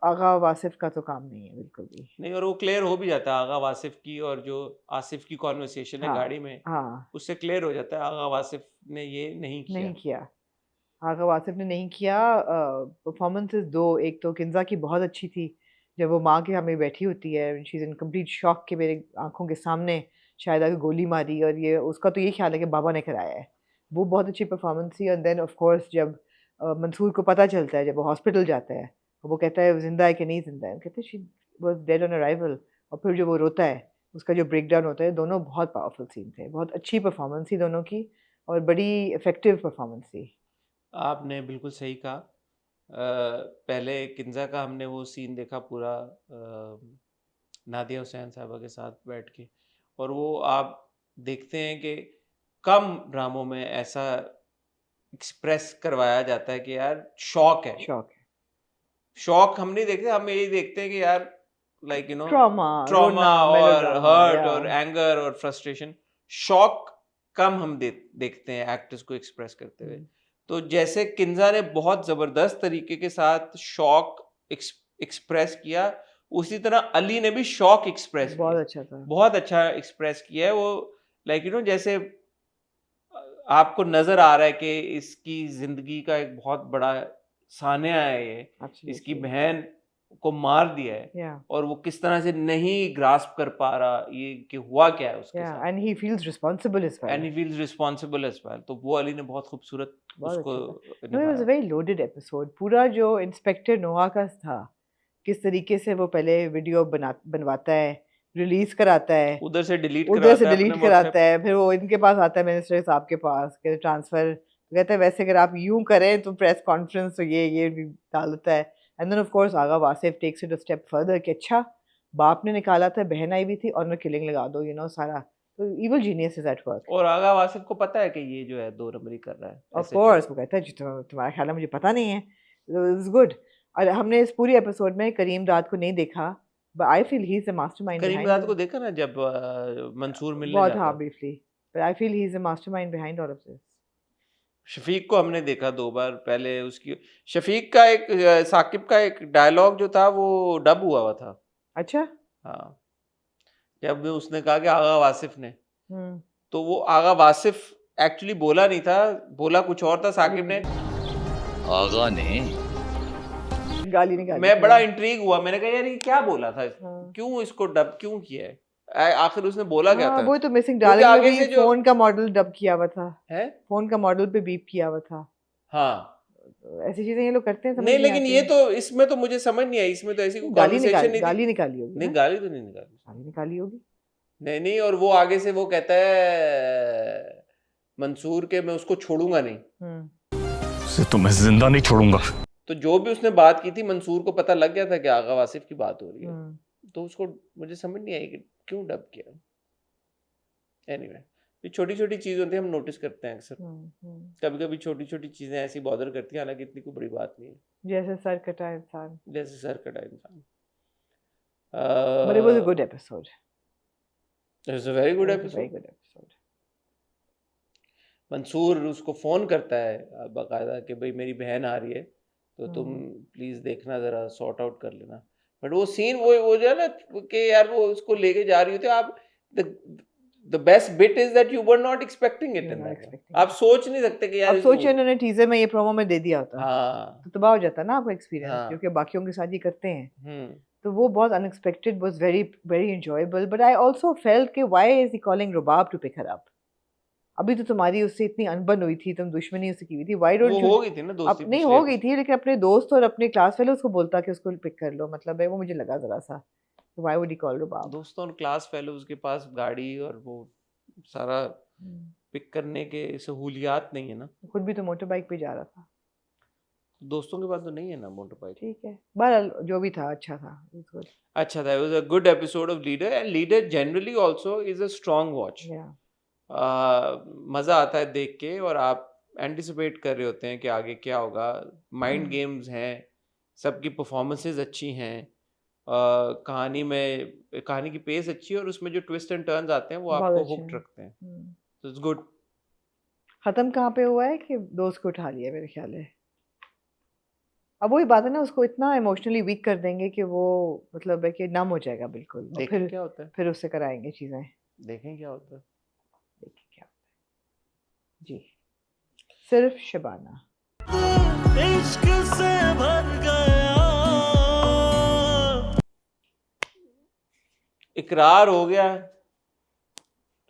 आगा वासिफ का तो काम नहीं है बिल्कुल भी। नहीं, और वो क्लियर हो भी जाता है आगा वासिफ की और जो आसिफ की कॉन्वर्सेशन है हाँ गाड़ी में, हाँ, उससे क्लियर हो जाता है आगा वासिफ ने ये नहीं किया। नहीं किया, आगा वासिफ ने नहीं किया। परफॉर्मेंसेस दो, एक तो किंजा की बहुत अच्छी थी, जब वो माँ के हमें बैठी होती है, she is in complete shock के मेरे आंखों के सामने शायद आगे गोली मारी, और ये उसका तो ये ख्याल है कि बाबा ने कराया है। वो बहुत अच्छी परफॉर्मेंस थी। और देन ऑफ कोर्स जब मंसूर को पता चलता है, जब वो हॉस्पिटल जाता है, वो कहता है वो जिंदा है कि नहीं जिंदा है, वो कहते हैं she was dead on arrival, और फिर जो वो रोता है, उसका जो ब्रेक डाउन होता है, दोनों बहुत पावरफुल सीन थे, बहुत अच्छी परफॉर्मेंस थी दोनों की, और बड़ी इफेक्टिव परफॉर्मेंस थी। आपने बिल्कुल सही कहा। पहले किंजा का हमने वो सीन देखा पूरा, नादिया हुसैन साहबा के साथ बैठ के, और वो आप देखते हैं कि कम ड्रामों में ऐसा एक्सप्रेस करवाया जाता है कि यार शौक है। शौक है, शौक हम नहीं देखते, हम यही देखते हैं कि यार लाइक ट्रॉमा, ट्रॉमा रोना, और मेलोड्रामा, हर्ट या और एंगर और फ्रस्ट्रेशन। शौक कम हम देखते हैं एक्टर्स को एक्सप्रेस करते हुए। तो जैसे किंजा ने बहुत जबरदस्त तरीके के साथ शौक एक्सप्रेस किया, उसी तरह अली ने भी शौक एक्सप्रेस बहुत किया, अच्छा था। बहुत अच्छा एक्सप्रेस किया है वो। लाइक जैसे आपको नजर आ रहा है कि इसकी जिंदगी का एक बहुत बड़ा सान्या है ये, इसकी Absolutely. बहन को मार दिया है, Yeah, और वो किस तरह से नहीं ग्रास्प कर पा रहा ये कि हुआ क्या है उसके yeah, साथ, and he feels responsible as well. And he feels responsible as well. तो वो अली ने बहुत खूबसूरत बहुत उसको अच्छा था। No, it was निभाया। a very loaded episode. पूरा जो इंस्पेक्टर नोहा का था, किस तरीके से वो पहले वीडियो बनवाता है, रिलीज कराता है, उधर से डिलीट उधर से कराता है डिलीट अपने कराता व्हाट्सएप। है, फिर वो इनके पास आता है, मिनिस्टर साहब के पास, कहते ट्रांसफर, कहते हैं वैसे अगर आप यूं करें तो प्रेस कॉन्फ्रेंस तो ये भी डाल देता है। And then of course Agha Wasif takes it a step further कि अच्छा बाप ने निकाला था, बहन आई भी थी, और मैं किलिंग लगा दो, सारा। तो evil genius is at work. और आगा वासिफ को पता है कि ये जो है 2 नंबरी कर रहा है ऑफ SHO। कोर्स वो कहता है जी तुम्हारा ख्याल है मुझे पता नहीं है। It is good. और हमने इस पूरी एपिसोड में करीम रात को नहीं देखा, but I feel he is the mastermind Karim behind रात को देखा ना जब मंसूर मिलने बहुत, जाता हाँ, है। Briefly, but I feel he is the mastermind behind all of this. Shafiq को हमने देखा 2 बार पहले। उसकी शफीक का एक साकिब का एक डायलॉग जो था वो डब हुआ था। अच्छा। हाँ, जब उसने कहा कि आगा वासिफ ने, हम्म। तो वो आगा वासिफ एक्चुअली बोला नहीं था, बोला कुछ और था साकिब ने। आगा ने गाली निकाली मैं थी, बड़ा हाँ। इंट्रीग हुआ, मैंने कहा यार ये क्या बोला था, हाँ। क्यों इसको डब क्यों किया है, आखिर उसने बोला क्या हाँ, था। वो तो मिसिंग क्योंकि डार्लिंग में आगे भी से जो फोन का मॉडल डब किया हुआ था, है, फोन का मॉडल पे बीप किया हुआ था। हाँ, तो ऐसी चीजें ये लोग करते हैं, समझ नहीं नहीं लेकिन आती। ये तो इसमें तो मुझे समझ नहीं आई, इसमें तो ऐसी कोई गाली कॉन्वर्सेशन नहीं थी। गाली निकाली होगी नहीं ना? गाली तो नहीं निकाली, गाली निकाली होगी। नहीं नहीं। और वो आगे से वो कहता है मंसूर के मैं उसको छोड़ूंगा नहीं। उसे तो मैं जिंदा नहीं छोड़ूंगा। तो जो भी उसने बात की थी मंसूर को पता लग गया था कि आगा वासिफ की बात हो रही है, तो उसको मुझे समझ नहीं आई कि क्यों डब किया। एनीवे, ये छोटी छोटी चीज होती है, हम नोटिस करते हैं अक्सर। कभी कभी छोटी छोटी चीजें ऐसी बॉदर करती हैं, हालांकि इतनी कोई बड़ी बात नहीं है, जैसे सर कटा इंसान। जैसे सर कटा इंसान। But it was a good episode. It's a very good It was a episode. very good episode. Mansoor उसको फोन करता है बाकायदा कि भाई मेरी बहन आ रही है, तो तुम प्लीज देखना, जरा सॉर्ट आउट कर लेना। बट वो सीन वो जो है ना कि यार वो उसको लेके जा रही होती है, आप the best bit is that you were not expecting it You're in not that. expecting आप सोच नहीं सकते कि यार अब सोचिए इन्होंने टीजर में ये प्रोमो में दे दिया होता, हाँ, तो तबाह हो जाता ना आपका एक्सपीरियंस, हाँ। क्योंकि बाकियों के साथ ये करते हैं। हम्म, तो वो बहुत unexpected, was very very enjoyable. But I also felt कि why is he calling Rubab to pick her up? अभी तो तुम्हारी उससे इतनी अनबन हुई थी, तुम दुश्मनी उससे की हुई थी, व्हाई वो डोंट यू? हो गई थी ना दोस्ती नहीं पिछले हो गई थी, लेकिन अपने दोस्त और अपने क्लास फेलोज को बोलता कि उसको पिक कर लो, मतलब है वो मुझे लगा जरा सा, व्हाई वुड ही कॉल रुबाब? दोस्तों और क्लास फेलोज के पास गाड़ी और वो सारा पिक करने के सहूलियात नहीं है ना। खुद भी तो मोटर बाइक पे जा रहा था। दोस्तों के पास तो नहीं है ना मोटर बाइक। ठीक है, बहरहाल जो भी था अच्छा था, it was good. अच्छा था, it was a good episode of Leader, and Leader generally also is a strong watch. Yeah. मज़ा आता है देख के, और आप एंटिसिपेट कर रहे होते हैं कि आगे क्या होगा। माइंड गेम्स हैं, सबकी परफॉर्मेंसेज अच्छी हैं, कहानी की पेस अच्छी है और उसमें जो ट्विस्ट एंड टर्न्स आते हैं वो बहुत आपको अच्छे हुक्ड हैं। रखते हैं, तो इट्स गुड। खत्म कहाँ पे हुआ है कि दोस्त को उठा लिया मेरे ख्याल है। अब वही बात है ना, उसको इतना इमोशनली वीक कर देंगे कि वो मतलब है कि नम हो जाएगा बिल्कुल, और देखें क्या होता है, फिर उससे कराएंगे चीजें। देखें क्या होता है। देखिए क्या होता है जी। सिर्फ शबाना। इश्क से भर गया। इकरार हो गया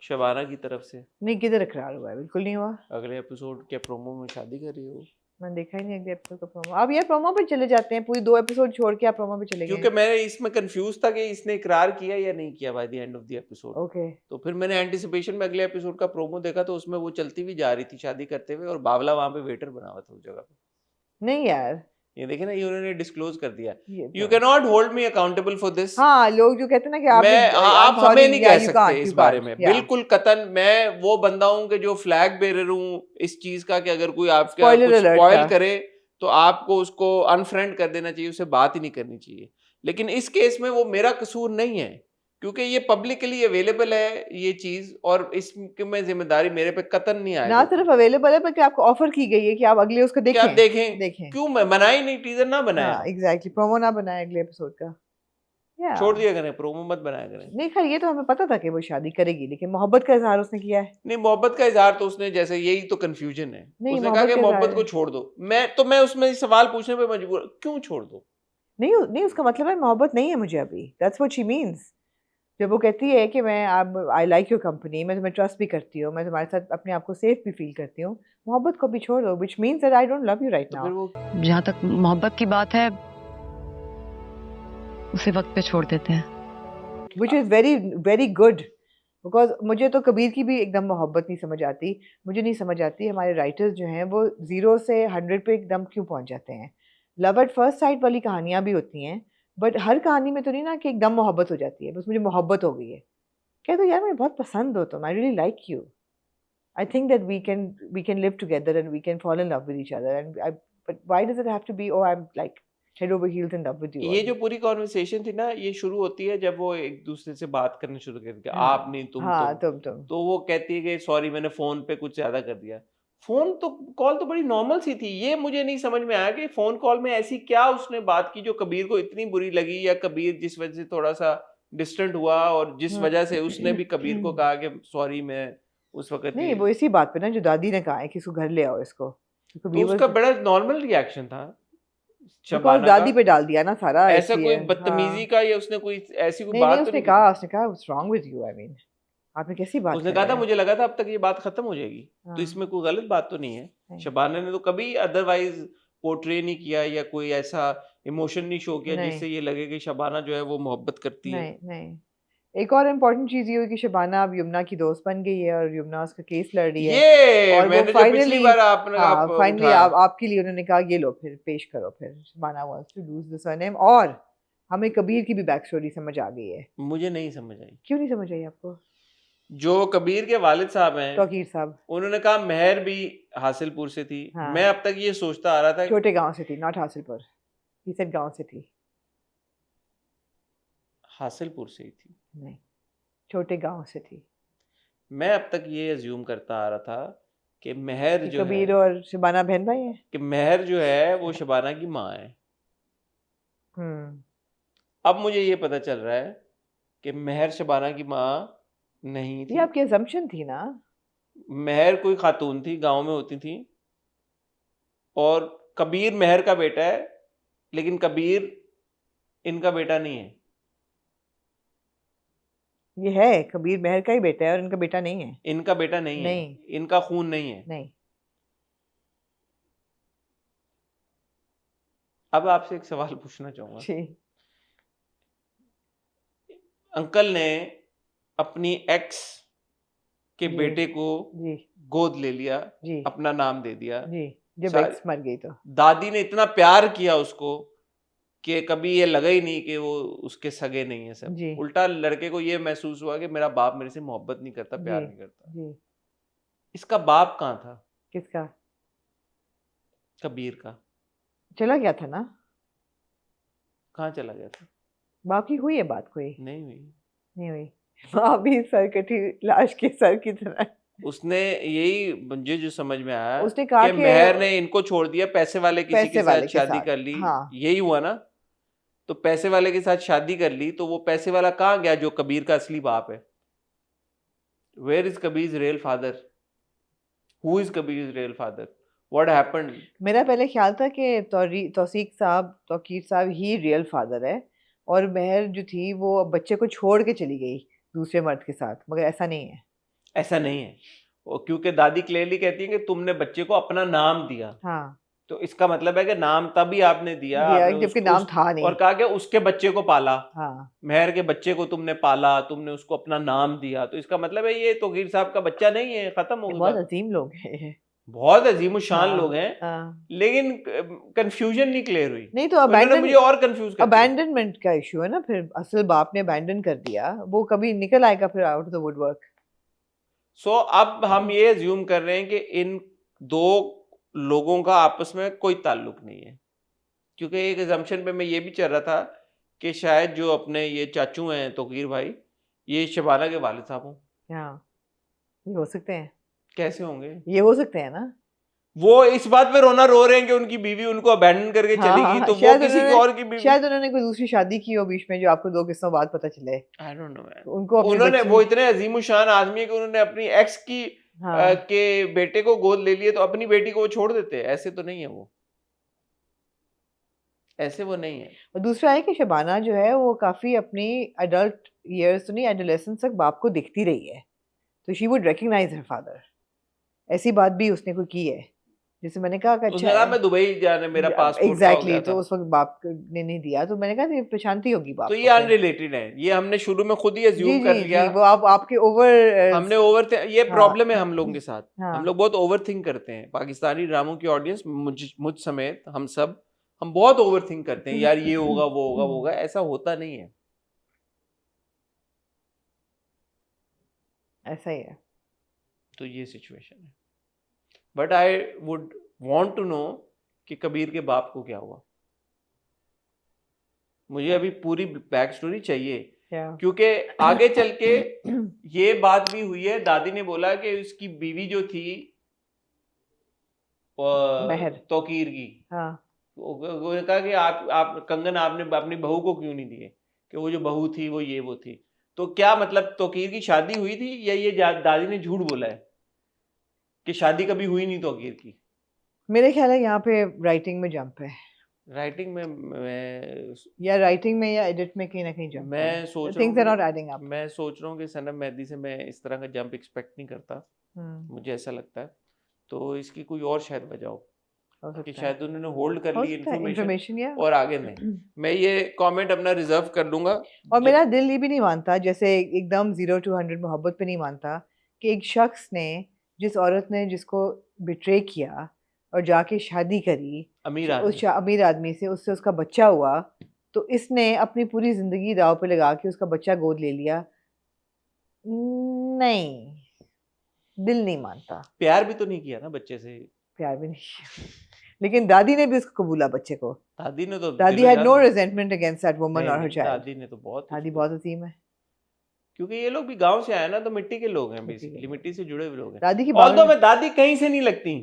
शबाना की तरफ से, नहीं, किधर इकरार हुआ है? बिल्कुल नहीं हुआ। अगले एपिसोड के प्रोमो में शादी कर रही हो। मैंने देखा ही नहीं अगले एपिसोड का प्रोमो। अब यार प्रोमो पे चले जाते हैं, पूरी 2 एपिसोड छोड़ के आप प्रोमो पे चले क्योंकि गए। मैं इसमें कंफ्यूज था कि इसने इकरार किया या नहीं किया by the end of the episode. Okay. तो फिर मैंने एंटिसिपेशन में अगले एपिसोड का प्रोमो देखा, तो उसमें वो चलती हुई जा रही थी शादी करते हुए और बावला वहां पे वेटर बना हुआ था उस जगह पे। नहीं यार, ये देखे ना, ये उन्होंने डिस्क्लोज कर दिया। ये यू तो can not hold me accountable for this. हाँ, लोग जो कहते हैं ना कि आप I'm sorry, हमें नहीं yeah, कह you सकते can't, इस you बारे can't, में, yeah. बिल्कुल कतन। मैं वो बंदा हूं कि जो फ्लैग बेरर हूं इस चीज का कि अगर कोई आपका Spoiler कुछ alert स्पॉइल था। करे तो आपको उसको अनफ्रेंड कर देना चाहिए, उससे बात ही नहीं करनी चाहिए। लेकिन इस केस में वो मेरा कसूर नहीं है, क्योंकि ये पब्लिकली अवेलेबल है ये चीज, और इसमें जिम्मेदारी मेरे पे कतन नहीं ना आएगी। सिर्फ अवेलेबल है बल्कि आपको ऑफर की गई है कि आप अगले उसको क्या आप देखें। देखें? क्यों मैं बनाई नहीं, टीजर ना बनाया, हाँ एग्जैक्टली, प्रोमो ना बनाए अगले एपिसोड का। या छोड़ दिया करें, प्रोमो मत बनाया करें। नहीं, खैर ये तो हमें पता था कि वो शादी करेगी, लेकिन मोहब्बत का इजहार उसने किया है। नहीं, मोहब्बत का इजहार तो उसने, जैसे यही तो कंफ्यूजन है, नहीं, उसने कहा मोहब्बत कि का इजहार मोहब्बत को है। छोड़ दो। मैं उसमें सवाल पूछने पे मजबूर, क्यों छोड़ दो? नहीं नहीं, उसका मतलब है मोहब्बत नहीं है मुझे अभी। That's what she means. जब वो कहती है कि मैं अब आई लाइक योर कंपनी, मैं तुम्हें ट्रस्ट भी करती हूँ, मैं तुम्हारे साथ अपने आप को सेफ भी फील करती हूँ, मोहब्बत को भी छोड़ दो, which means that I don't love you right तो नाउ। फिर वो जहाँ तक मोहब्बत की बात है उसे वक्त पे छोड़ देते हैं। Which is very very good, because मुझे तो कबीर की भी एकदम मोहब्बत नहीं समझ आती। मुझे नहीं समझ आती हमारे राइटर्स जो हैं वो 0 से 100 पे एकदम क्यों पहुंच जाते हैं। लव एट फर्स्ट साइट वाली कहानियाँ भी होती हैं, बट हर कहानी में तो नहीं ना कि एकदम मोहब्बत हो जाती है, बस मुझे मोहब्बत हो गई है। कह दो यार, मुझे बहुत पसंद हो तुम, I really like you, I think that we can live together and we can fall in love with each other, and but why does it have to be, oh I am like head over heels in love with you. ये जो पूरी conversation थी ना, ये शुरू होती है जब वो एक दूसरे से बात करना शुरू करते हैं, हाँ, आप नहीं तुम, हाँ तुम। तुम तो वो कहती है कि सॉरी मैंने फोन पे कुछ ज्यादा कर दिया। फोन तो कॉल तो बड़ी नॉर्मल सी थी, ये मुझे नहीं समझ में आया कि फोन कॉल में ऐसी क्या उसने बात की जो कबीर को इतनी बुरी लगी, या कबीर जिस वजह से थोड़ा सा डिस्टेंट हुआ, और जिस वजह से उसने भी कबीर को कहा कि सॉरी मैं उस वक्त नहीं, ये। वो इसी बात पे ना जो दादी ने कहा है कि इसको घर ले आओ इसको, तो कबीर उसका बड़ा नॉर्मल रिएक्शन था बिकॉज शबाना दादी का। पे डाल दिया ना सारा, ऐसा इसलिए। कोई हाँ। बदतमीजी का, या उसने कोई ऐसी कोई नहीं नहीं, बात तो उसने नहीं कहा की? What's wrong with you, I mean आपने कैसी बात उसने कर कहा रहे था हैं? मुझे लगा था अब तक ये बात खत्म हो जाएगी, तो हाँ, इसमें कोई गलत बात तो नहीं है। नहीं, शबाना ने तो कभी अदरवाइज पोर्ट्रे नहीं किया या कोई ऐसा इमोशन नहीं शो किया नहीं, जिससे ये लगे कि शबाना जो है वो मोहब्बत करती है। नहीं नहीं। एक और इम्पोर्टेंट चीज ये हुई कि शबाना अब यमुना की दोस्त बन गई है और यमुना उसका केस लड़ रही है, ये और वो मैंने जो पिछली फाइनली, बार आपने हाँ आप फाइनली उठाया, आपके लिए उन्होंने कहा ये लो फिर पेश करो, फिर Shabana wants to lose the surname, और हमें कबीर की भी बैक स्टोरी समझ आ गई है। मुझे नहीं समझ आई। क्यों नहीं समझ आई आपको? जो कबीर के वालिद साहब हैं, तौकीर साहब उन्होंने कहा मेहर भी हासिलपुर से थी। हाँ। मैं अब तक ये सोचता आ रहा था छोटे गांव से थी, नॉट हासिलपुर, ही सेड गांव से थी। हासिलपुर से ही थी। नहीं, छोटे गांव से थी। मैं अब तक ये अज्यूम करता आ रहा था कि मेहर कि जो कबीर है, और शबाना बहन भाई हैं। कि मेहर जो है वो शबाना की माँ है। अब मुझे ये पता चल रहा है कि मेहर शबाना की माँ नहीं ये थी। आपकी असम्पशन थी ना। मेहर कोई खातून थी, गांव में होती थी, और कबीर मेहर का बेटा है, लेकिन कबीर इनका बेटा नहीं है। ये है, कबीर मेहर का ही बेटा है और इनका बेटा नहीं है। इनका बेटा नहीं है, नहीं। इनका खून नहीं है। नहीं, अब आपसे एक सवाल पूछना चाहूंगा। जी अंकल ने अपनी एक्स के जी। बेटे को जी गोद ले लिया, जी अपना नाम दे दिया। जी, जब शायद- एक्स मर गई तो दादी ने इतना प्यार किया उसको कि कभी ये लगा ही नहीं कि वो उसके सगे नहीं है सब। जी। उल्टा लड़के को ये महसूस हुआ कि मेरा बाप मेरे से मोहब्बत नहीं करता, प्यार जी। नहीं करता। जी। इसका बाप कहाँ था? किसका? कबीर का। चला गया था ना, कहाँ चला गया था? बाप की हुई है बात कोई? नहीं हुई। नहीं हुई। माँ भी सर कटी लाश के सर की तरह। उसने यही मुझे जो समझ में आया उसने कहा कि कि मेहर ने इनको छोड़ दिया, पैसे वाले किसी पैसे के वाले साथ के शादी साथ, कर ली। हाँ। यही हुआ ना? तो पैसे वाले के साथ शादी कर ली तो वो पैसे वाला कहाँ गया जो कबीर का असली बाप है? Where is Kabir real father? Who is Kabir real father? What happened? मेरा पहले ख्याल था कि तौकीर साहब ही रियल फादर है, और मेहर जो थी वो बच्चे को छोड़ के चली गई दूसरे मर्द के साथ, मगर ऐसा नहीं है। ऐसा नहीं है, क्योंकि दादी क्लियरली कहती है कि तुमने बच्चे को अपना नाम दिया। हाँ, तो इसका मतलब है कि नाम तभी आपने दिया, आपने जबकि नाम था और नहीं। कहा कि उसके बच्चे को पाला, हाँ, मेहर के बच्चे को तुमने पाला, तुमने उसको अपना नाम दिया। तो इसका मतलब है ये तौकीर साहब का बच्चा नहीं है, खत्म हो बहुत गया। अजीम लोग हैं ये। बहुत अजीम शान हाँ, लोग हैं, हाँ। लेकिन कंफ्यूजन नहीं क्लियर हुई। नहीं तो उन्होंने मुझे और कंफ्यूज कर दिया। अबैंडनमेंट का इशू है ना, फिर असल बाप ने अबैंडन कर दिया, वो कभी निकल आएगा फिर आउट ऑफ द वुडवर्क। सो अब हम ये अज्यूम कर रहे हैं कि इन दो लोगों का आपस में कोई ताल्लुक नहीं है, क्योंकि एक अजम्पशन पे मैं ये भी चल रहा था कि शायद जो अपने ये चाचू हैं तौकीर भाई, ये शबाना के वालिद साहब हों। हाँ, ये हो सकते हैं। कैसे होंगे? ये हो सकते हैं ना। वो इस बात पे रोना रो रहे हैं कि उनकी बीवी उनको अबैंडन करके हाँ, चली गई, हाँ, तो वो शायद किसी उन्होंने- और की बीवी। शायद उन्होंने कोई दूसरी शादी की हो बीच में, जो आपको 2 किस्तों बाद पता चले। आई डोंट नो मैन। उनको अपने उन्होंने बच्चे- वो इतने अजीम शान आदमी है कि उन्होंने अपनी एक्स की हाँ, के बेटे को गोद ले लिए, तो अपनी बेटी को वो छोड़ देते हैं? ऐसे तो नहीं है वो, ऐसे वो नहीं है। और दूसरा है कि शबाना जो है वो काफी अपनी अडल्ट ईयर्स तो नहीं, एडोलेसेंस तक बाप को दिखती रही है, तो she would recognise her father. ऐसी बात भी उसने कोई की है, जैसे मैंने कहा कि उसने अच्छा कहा है मैं दुबई जाने, मेरा पासपोर्ट का हो एग्जैक्टली, गया तो था। उस वक्त बाप ने नहीं दिया, तो मैंने कहा ये प्रशांति होगी बाप तो को ये फिर। अनरिलेटेड है, ये हमने शुरू में खुद ही जी अज्यूम कर जी लिया। जी, वो आपके ओवर हमने ओवर ये हाँ। प्रॉब्लम है हम लोगों के साथ। हाँ। हम लोग बहुत ओवर थिंक करते हैं, पाकिस्तानी ड्रामों की ऑडियंस मुझ समेत हम बहुत ओवर थिंक करते हैं, यार ये होगा वो होगा वो होगा, ऐसा होता नहीं है। ऐसा ही है। तो ये सिचुएशन है, but I would want to know कि कबीर के बाप को क्या हुआ। मुझे अभी पूरी बैक स्टोरी चाहिए, क्या? क्योंकि आगे चल के ये बात भी हुई है। दादी ने बोला कि उसकी बीवी जो थी मेहर। तौकीर की, हाँ, वो ने कहा कि आप कंगन आपने अपनी बहू को क्यों नहीं दिए, कि वो जो बहू थी वो थी। तो क्या मतलब तौकीर की शादी हुई थी, या ये दादी ने झूठ बोला है कि शादी कभी हुई नहीं तौकीर की? मेरे ख्याल है यहाँ पे राइटिंग में जंप है, राइटिंग में मैं या राइटिंग में या एडिट में कहीं ना कहीं जंप है। मैं सोच रहा थिंग्स आर नॉट हूँ एडिंग अप। मैं सोच रहा हूँ कि सनम मेहदी से मैं इस तरह का जंप एक्सपेक्ट नहीं करता, मुझे ऐसा लगता है। तो इसकी कोई और शायद वजह हो कि शायद उन्होंने होल्ड कर ली इंफॉर्मेशन, या और आगे नहीं। मैं ये कमेंट अपना रिजर्व कर लूंगा। और मेरा दिल ये भी नहीं मानता, जैसे एकदम 0 to 100 मोहब्बत पे नहीं मानता, कि एक शख्स ने, जिस औरत ने जिसको बिट्रे किया और जाके शादी करी अमीर उस आदमी, अमीर आदमी से, उससे उसका बच्चा हुआ, तो इसने अपनी पूरी जिंदगी दाव पे लगा के उसका बच्चा गोद ले लिया। नहीं, दिल नहीं मानता। प्यार भी तो नहीं किया ना बच्चे से। प्यार भी नहीं किया, लेकिन दादी ने भी उसको कबूला बच्चे को। दादी ने तो दादी had no resentment against that woman और हर चाइल्ड। दादी ने तो बहुत दादी बहुत अजीम है। क्योंकि ये लोग भी गांव से आए ना, तो मिट्टी के लोग हैं, मिट्टी के बेसिकली लोग। मिट्टी से जुड़े हुए लोग हैं। दादी की ऑल्दो बात मैं दादी कहीं से नहीं लगती।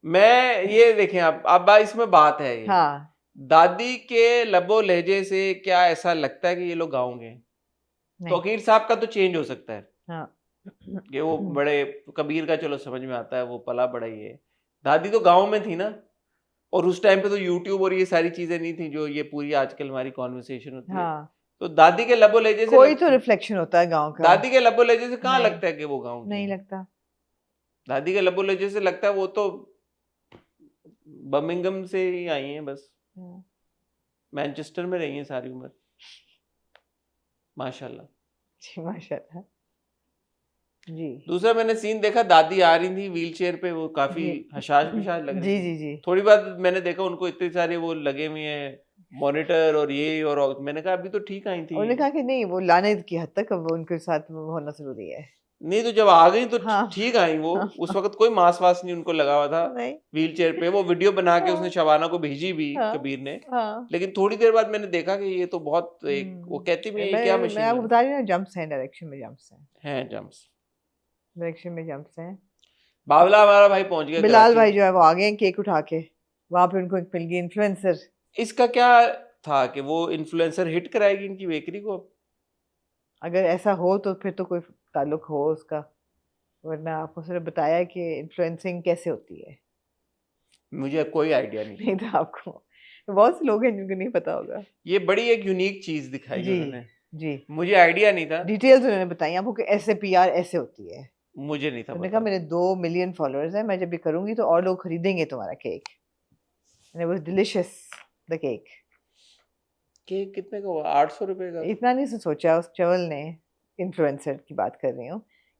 मैं ये देखें, अब इसमें बात है ये, हाँ, दादी के लबो लहजे से क्या ऐसा लगता है कि ये लोग गाँव के? तौकीर साहब का तो चेंज हो सकता है, हाँ, कि वो बड़े कबीर का चलो समझ में आता है, वो पला बड़ा ही है। दादी तो गांव में थी ना, और उस टाइम पे तो यूट्यूब और ये सारी चीजें नहीं थी जो ये पूरी आजकल हमारी कॉन्वर्सेशन होती है। हाँ, तो दादी के लबो लहजे से कोई तो रिफ्लेक्शन होता है गांव का। दादी के लबो लहजे से कहाँ नहीं। लगता है कि वो गाँव की नहीं है? लगता। दादी के लबो लहजे से लगता है वो तो बर्मिंघम से ही आई हैं, बस मैनचेस्टर में रही हैं सारी उम्र, माशाल्लाह। जी माशाल्लाह जी। दूसरा मैंने सीन देखा, दादी आ रही थी व्हील चेयर पे, वो काफी जी। हशाश पिशाश लग रही जी थी। जी जी। थोड़ी बात मैंने देखा उनको इतने सारे वो लगे हुए हैं मॉनिटर और ये और मैंने कहा अभी तो ठीक आई थी। उन्होंने कहा कि नहीं, वो लाने की हद तक अब उनके साथ वो होना जरूरी है। नहीं तो जब आ गई तो हाँ। ठीक आई वो, हाँ। उस वक्त कोई मास वास नहीं उनको लगा हुआ था नहीं। व्हील चेयर पे। वो वीडियो बना के उसने हाँ। शबाना को भेजी भी हाँ। कबीर ने, हाँ। लेकिन थोड़ी देर बाद मैंने देखा कि ये तो बहुत एक, वो कहती भी है ये क्या मैं मशीन आपको है। बता रही हूँ, जंप्स हैं, डायरेक्शन में जंप्स हैं, जम्प्स। डायरेक्शन में जंप्स हैं। बावला हमारा भाई पहुंच गया बिलाल कराची। भाई जो है वो आ गए हैं केक उठा के, वहां पे उनको एक मिल गई इन्फ्लुएंसर। इसका क्या था कि वो इन्फ्लुएंसर हिट कराएगी इनकी बेकरी को अब? अगर ऐसा हो तो फिर तो कोई ताल्लुक हो उसका, वरना आपको सिर्फ बताया कि इन्फ्लुएंसिंग कैसे होती है। मुझे कोई आइडिया नहीं। नहीं तो आपको बहुत से लोग हैं जिनको नहीं पता होगा। ये बड़ी एक यूनिक चीज दिखाई जी उन्होंने, जी, मुझे आइडिया नहीं था। डिटेल्स उन्होंने बताई आपको कि ऐसे पीआर ऐसे होती है। मुझे नहीं था उन्होंने पता। कहा मेरे 2 मिलियन फॉलोअर्स हैं, मैं जब भी करूंगी तो और लोग खरीदेंगे तुम्हारा cake. And it was delicious the cake. Cake कितने का हुआ? 800 रुपए का? इतना नहीं सोचा उस चवल ने, इन्फ्लुएंसर की बात कर रही हूँ,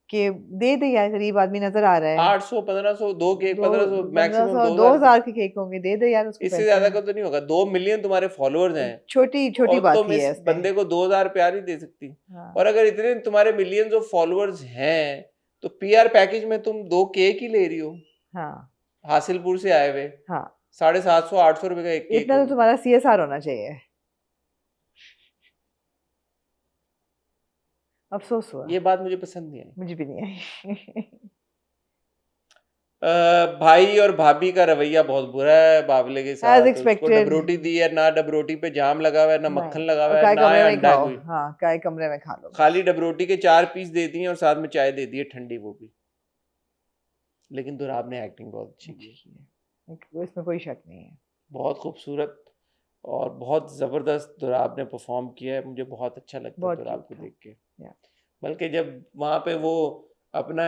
कि दे दे यार, गरीब आदमी नजर आ रहा है। 800 1500 दो केक 1500 मैक्सिमम 1500 2000। 2000 के केक होंगे, दे दे यार उसको इससे पैसे। ज्यादा का तो नहीं होगा। 2 मिलियन तुम्हारे फॉलोअर्स हैं छोटी छोटी और बात तुम ही इस है उसमें। बंदे को 2000 प्यार ही दे सकती। हाँ। और अगर इतने तुम्हारे मिलियंस ऑफ फॉलोअर्स हैं तो पीआर पैकेज में तुम 2 केक ही ले रही हो हाँ। हासिलपुर से आए हुए। हाँ। 750 800 रुपए का एक केक इतना तो तुम्हारा सीएसआर होना चाहिए। अफसोस हुआ। ये बात मुझे पसंद नहीं आई। मुझे भी नहीं आई। भाई और भाभी का रवैया बहुत बुरा है बावले के साथ। उसको expected। डबरोटी दी है, ना डबरोटी पे जाम लगा हुआ है, ना मक्खन लगा हुआ और है, काय ना कमरे में अंडा है खाओ। कोई। हाँ, काय कमरे में खा लो। खाली डबरोटी के 4 पीस दे दिए और साथ में चाय दे दी है ठंडी, वो भी। लेकिन दुराब ने एक्टिंग बहुत अच्छी की है, इसमें कोई शक नहीं है। बहुत खूबसूरत और बहुत ज़बरदस्त दुराब ने परफॉर्म किया है। मुझे बहुत अच्छा लगता है बहुत दुराब cute को था। देख के। Yeah। बल्कि जब वहाँ पे वो अपना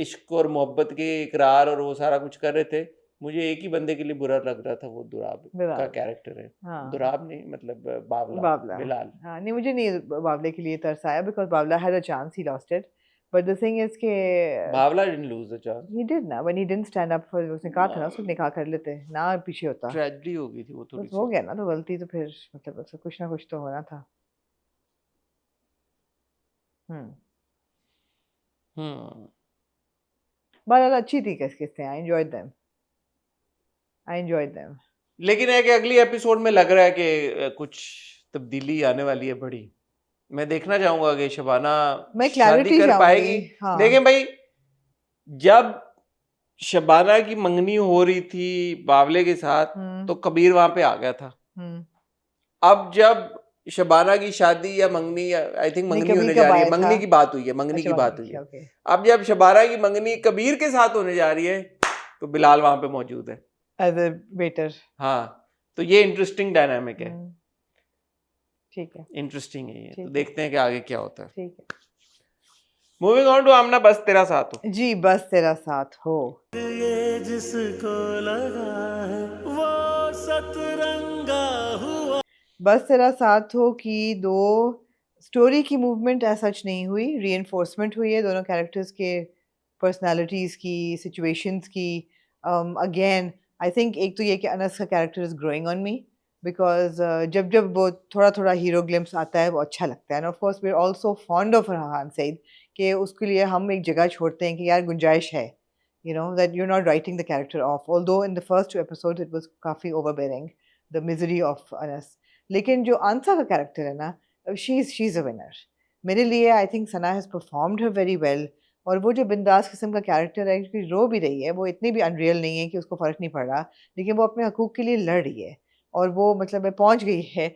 इश्क और मोहब्बत के इकरार और वो सारा कुछ कर रहे थे, मुझे एक ही बंदे के लिए बुरा लग रहा था, वो दुराब का दुराब। कैरेक्टर है। हाँ। दुराब नहीं, मतलब बावला बावला। बिलाल। हाँ, नहीं मुझे नहीं बावले के लिए तरस आया, because Bawla had a chance, he lost it. But the thing is के Bawla didn't lose the chance. He did ना, when he didn't stand up for, उसने कहा था ना उसको निकाह कर लेते ना, पीछे होता। ट्रेजेडी हो गई थी वो थोड़ी बस हो सी। गया ना, तो गलती तो फिर मतलब उससे कुछ ना कुछ तो होना था। बहरहाल अच्छी थी किस्तें, I enjoyed them, I enjoyed them. लेकिन है कि अगली एपिसोड में लग रहा है कि कुछ तब्दीली आने वाली है बड़ी। मैं देखना चाहूंगा कि शबाना मैं शादी क्लैरिटी कर पाएगी। हाँ। देखें भाई, जब शबाना की मंगनी हो रही थी बावले के साथ तो कबीर वहां पे आ गया था। अब जब शबाना की शादी या मंगनी, आई थिंक मंगनी होने जा रही है, मंगनी की बात हुई है, मंगनी की बात हुई है। अब जब शबाना की मंगनी कबीर के साथ होने जा रही है तो बिलाल वहां पे मौजूद है एज अ वेटर। हाँ, तो ये इंटरेस्टिंग डायनामिक है। ठीक है, इंटरेस्टिंग है ये। ठीक तो है। देखते हैं कि आगे क्या होता है। ठीक है। मूविंग ऑन टू आमना, बस तेरा साथ हो। जी, बस तेरा साथ हो। ये जिसको लगा है वो सतरंगा हुआ। बस तेरा साथ हो कि 2 स्टोरी की मूवमेंट ऐसा सच नहीं हुई, रीइंफोर्समेंट हुई है दोनों कैरेक्टर्स के पर्सनालिटीज़ की, सिचुएशंस की। अगेन आई थिंक एक तो ये कि अनस का character is growing on me, because जब जब वो थोड़ा थोड़ा हीरो ग्लिम्स आता है वो अच्छा लगता है। And of course we are also fond of Farhan Saeed, कि उसके लिए हम एक जगह छोड़ते हैं कि यार गुंजाइश है, you know, that you're not writing the character off, although in the first 2 episodes it was काफ़ी overbearing, the misery of Anas. लेकिन जो आंसा का कैरेक्टर है ना, she's a winner मेरे लिए। I think Sana has performed her very well. और वो जो बिंदास किस्म का कैरेक्टर है कि रो भी रही है, वो इतनी भी अनरियल नहीं है कि उसको फ़र्क नहीं पड़ रहा, लेकिन वो अपने हकूक़ के लिए लड़ रही है। और वो मतलब में पहुंच गई है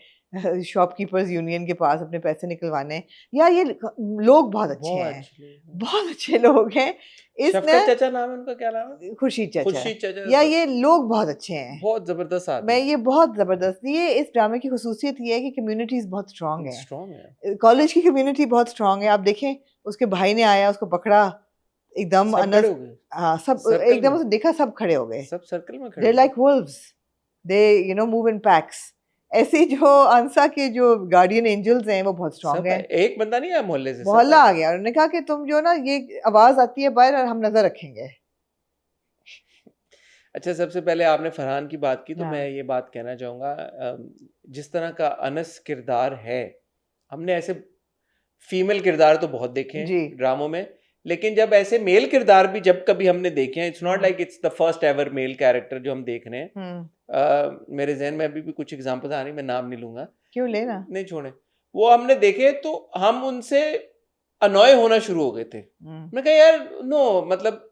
शॉपकीपर्स यूनियन के पास अपने पैसे निकलवाने। यार ये लोग बहुत अच्छे हैं, बहुत अच्छे लोग हैं। शफकत चाचा नाम है उनका, क्या नाम है? खुर्शीद चाचा। खुर्शीद चाचा। या ये लोग बहुत अच्छे हैं, बहुत जबरदस्त आदमी। मैं ये बहुत जबरदस्त, ये इस ड्रामे की खुसूसियत ये है कि कम्युनिटीज बहुत स्ट्रांग है। स्ट्रांग है, कॉलेज की कम्युनिटी बहुत स्ट्रांग है। आप देखें उसके भाई ने आया, उसको पकड़ा एकदम, सब खड़े हो गए। हाँ सब सर्कल एकदम में। उसने देखा, सब खड़े हो गए। सब सर्कल में खड़े। They're like wolves, they you know move in packs। ऐसे जो अंसा के जो गार्डियन एंजल्स हैं वो बहुत स्ट्रांग सब हैं। एक बंदा नहीं आया मोहल्ले से, सब मोहल्ला आए। आ गया, उन्होंने कहा कि तुम जो ना ये आवाज आती है बाहर और हम नजर रखेंगे। अच्छा, सबसे पहले आपने फरहान की बात की तो हाँ। मैं ये बात कहना चाहूँगा, जिस तरह का अनस किरदार है, हमने ऐसे फीमेल किरदार तो बहुत देखे जी। हैं ड्रामों में, लेकिन जब ऐसे मेल किरदार भी जब कभी हमने देखे हैं, it's not like it's the first ever male character जो हम देख रहे हैं। मेरे जहन में अभी भी कुछ एग्जांपल्स आ रही, मैं नाम नहीं लूंगा, क्यों लेना, नहीं छोड़े, वो हमने देखे तो हम उनसे अनॉय होना शुरू हो गए थे। मैं कहा यार नो, मतलब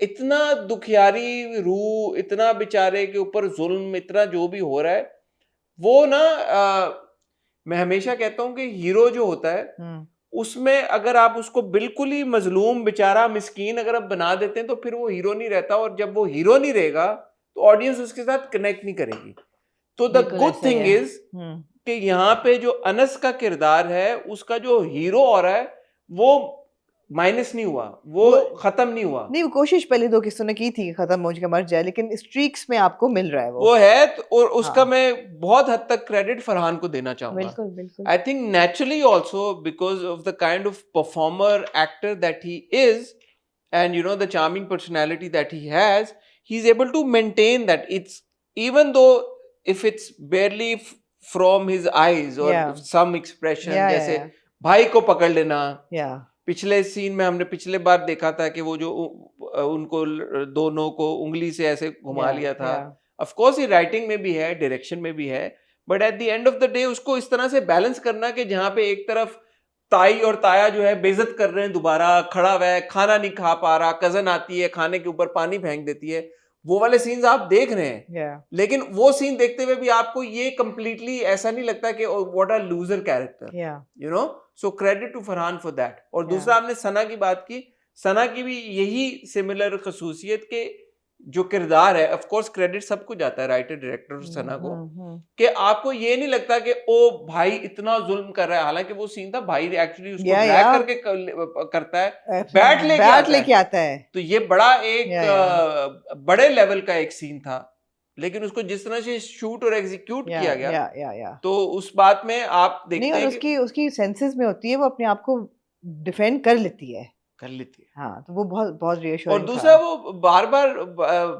इतना दुखियारी रूह, इतना बेचारे के ऊपर जुल्म, इतना जो भी हो रहा है वो ना, मैं हमेशा कहता हूं कि हीरो जो होता है उसमें अगर आप उसको बिल्कुल ही मजलूम बेचारा मिस्कीन अगर आप बना देते हैं तो फिर वो हीरो नहीं रहता, और जब वो हीरो नहीं रहेगा तो ऑडियंस उसके साथ कनेक्ट नहीं करेगी। तो द गुड थिंग इज कि यहाँ पे जो अनस का किरदार है उसका जो हीरो हो रहा है वो माइनस नहीं हुआ, वो खत्म नहीं हुआ। नहीं, वो कोशिश पहले 2 किस्तों ने की थी कि खत्म हो जाए, मर जाए, लेकिन स्ट्रीक्स में आपको मिल रहा है वो है और उसका हाँ। मैं बहुत हद तक क्रेडिट फरहान को देना चाहूंगा। बिल्कुल बिल्कुल। I think naturally also because of the kind of performer actor that he is, and you know the charming personality that he has, he's able to maintain that. It's even though if it's barely from his eyes or some expression, जैसे भाई को पकड़ लेना, पिछले scene में हमने पिछले बार देखा था कि वो जो उनको दोनों को उंगली से ऐसे घुमा लिया था। ऑफ कोर्स ये राइटिंग में भी है, डायरेक्शन में भी है, but at the end of the day उसको इस तरह से बैलेंस करना कि जहां पे एक तरफ ताई और ताया जो है बेइज्जत कर रहे हैं, दोबारा खड़ा हुआ है, खाना नहीं खा पा रहा, कजन आती है खाने के ऊपर पानी फेंक देती है, वो वाले सीन्स आप देख रहे हैं। लेकिन वो सीन देखते हुए भी आपको ये कंप्लीटली ऐसा नहीं लगता कि what a loser character, you know. So credit to Farhan for that. और दूसरा आपने सना की बात की, सना की भी यही सिमिलर खसूसियत के जो किरदार है, ऑफ कोर्स क्रेडिट सबको जाता है राइटर डायरेक्टर सना को, कि आपको ये नहीं लगता कि ओ भाई इतना जुल्म कर रहा है, हालांकि वो सीन था भाई एक्चुअली उसको ड्रैग करके करता है, बैट लेके आता है। तो ये बड़ा एक बड़े लेवल का एक सीन था, लेकिन उसको जिस तरह से शूट और एग्जीक्यूट किया गया, तो उस बात में आप देखते हैं उसकी सेंसेस में होती है, वो अपने आप को डिफेंड कर लेती है। हाँ, तो वो बहुत बहुत रियश्योरिंग। और दूसरा वो बार बार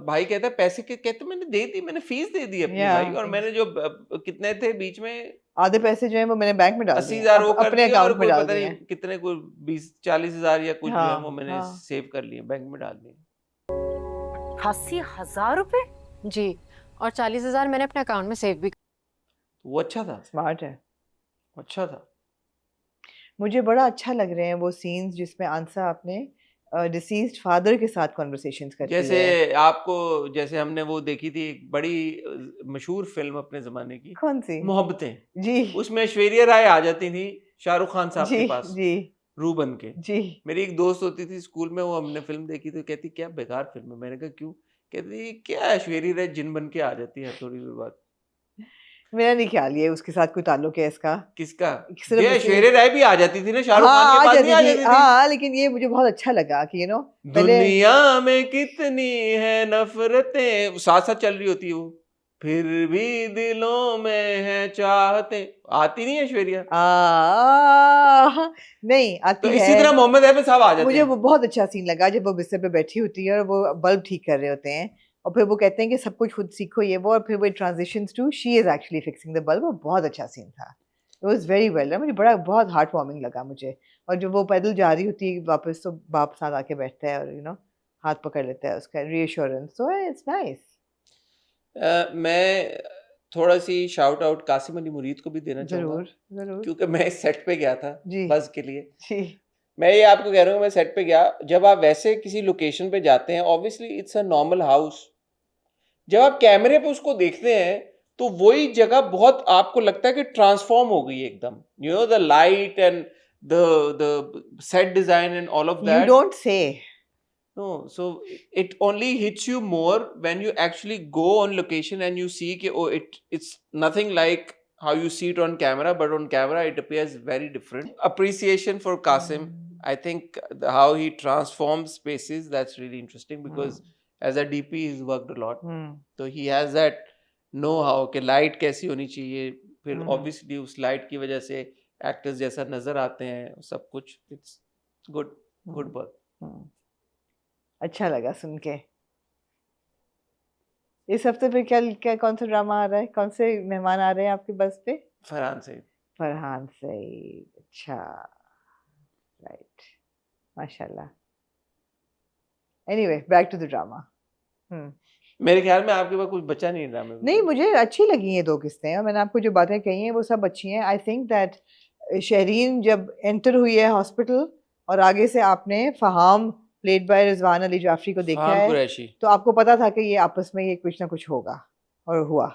भाई कहता है पैसे कहते मैंने दे दी, मैंने फीस दे दी अपनी भाई, और मैंने जो कितने थे बीच में आधे पैसे जो है वो मैंने बैंक में डाल दिए, 80,000 वो अपने अकाउंट में डाल दिए, पता नहीं कितने को 20-40 हजार या कुछ जो है वो मैंने सेव कर लिए, बैंक में डाल दिए। 80,000 रुपए जी, और 40,000 मैंने अपने अकाउंट में सेव भी। वो अच्छा था, स्मार्ट है, अच्छा था। मुझे बड़ा अच्छा लग रहे हैं वो सीन्स जिसमें आंसा अपने डिसीज्ड फादर के साथ कन्वर्सेशंस करती है। जैसे आपको, जैसे हमने वो देखी थी एक बड़ी मशहूर फिल्म अपने जमाने की, कौन सी? मोहब्बतें जी, उसमें ऐश्वर्या राय आ जाती थी शाहरुख खान साहब के पास जी, रू बन के। जी, मेरी एक दोस्त होती थी स्कूल में, वो हमने फिल्म देखी तो कहती क्या बेकार फिल्म है। मैंने कहा क्यों? कहती क्या ऐश्वर्या राय जिन बन के आ जाती है थोड़ी देर बाद। मेरा नहीं ख्याल ये उसके साथ कोई ताल्लुक है इसका। किसका? ये ऐश्वर्या राय भी आ जाती थी ना शाहरुख खान के पास, नहीं आ जाती थी? हाँ, लेकिन ये मुझे बहुत अच्छा लगा कि दुनिया में कितनी है नफरतें साथ साथ चल रही होती है वो, फिर भी दिलों में है चाहते। आती नहीं है ऐश्वर्या? नहीं आती तो है। इसी तरह मोहम्मद अहमद साहब आ जाते हैं। मुझे वो बहुत अच्छा सीन लगा जब वो बिस्तर पे बैठी होती है और वो बल्ब ठीक कर रहे होते हैं, और फिर वो कहते हैं कि सब कुछ खुद सीखो ये वो, और फिर वो transitions to she is actually fixing the bulb. वो बहुत अच्छा सीन था, इट वाज वेरी वेल। मुझे बहुत हार्ट वार्मिंग लगा मुझे। और जब वो पैदल जा रही होती है वापस, तो बाप साथ आके बैठता है और हाथ पकड़ लेता है उसका, रीअश्योरेंस। So it's nice. मैं थोड़ा सी शाउट आउट कासिम अली मुरीद को भी देना चाहूँगा, जरूर, क्योंकि मैं इस सेट पे गया था बस के लिए। जी, मैं ये आपको कह रहा हूँ, मैं सेट पे गया। जब आप वैसे किसी लोकेशन पे जाते हैं, obviously it's a normal house, जब आप कैमरे पे उसको देखते हैं तो वही जगह बहुत आपको लगता है कि ट्रांसफॉर्म हो गई एकदम, you know, the light and the set design and all of that. You don't say no, so it only hits you more when you actually go on location and you see कि oh it's nothing like how you see it on camera, but on camera it appears very different. Appreciation for Qasim. I think how he transforms spaces, that's really interesting, because as a DP he's worked a lot. So he has that know how कि light कैसी होनी चाहिए, फिर obviously उस light की वजह से actors जैसा नजर आते हैं सब कुछ। It's good work. अच्छा लगा सुन के। इस हफ्ते पे क्या कौन सा ड्रामा आ रहा है? कौन से मेहमान आ रहे हैं आपके बस पे? फरहान सईद। फरहान सईद, अच्छा, राइट। माशाल्लाह. Anyway, back to the drama. मेरे ख्याल में आपके पास कुछ बचा नहीं ड्रामे में. नहीं, मुझे अच्छी लगी ये 2 किस्तें और मैंने आपको जो बातें कही हैं वो सब अच्छी हैं. आई थिंक दैट शहरीन जब एंटर हुई है हॉस्पिटल और आगे से आपने फहाम प्लेड बाय रिजवान अली जाफरी को देखा फाहम है, कुरैशी. तो आपको पता था कि ये आपस में ये कुछ ना कुछ होगा, और हुआ.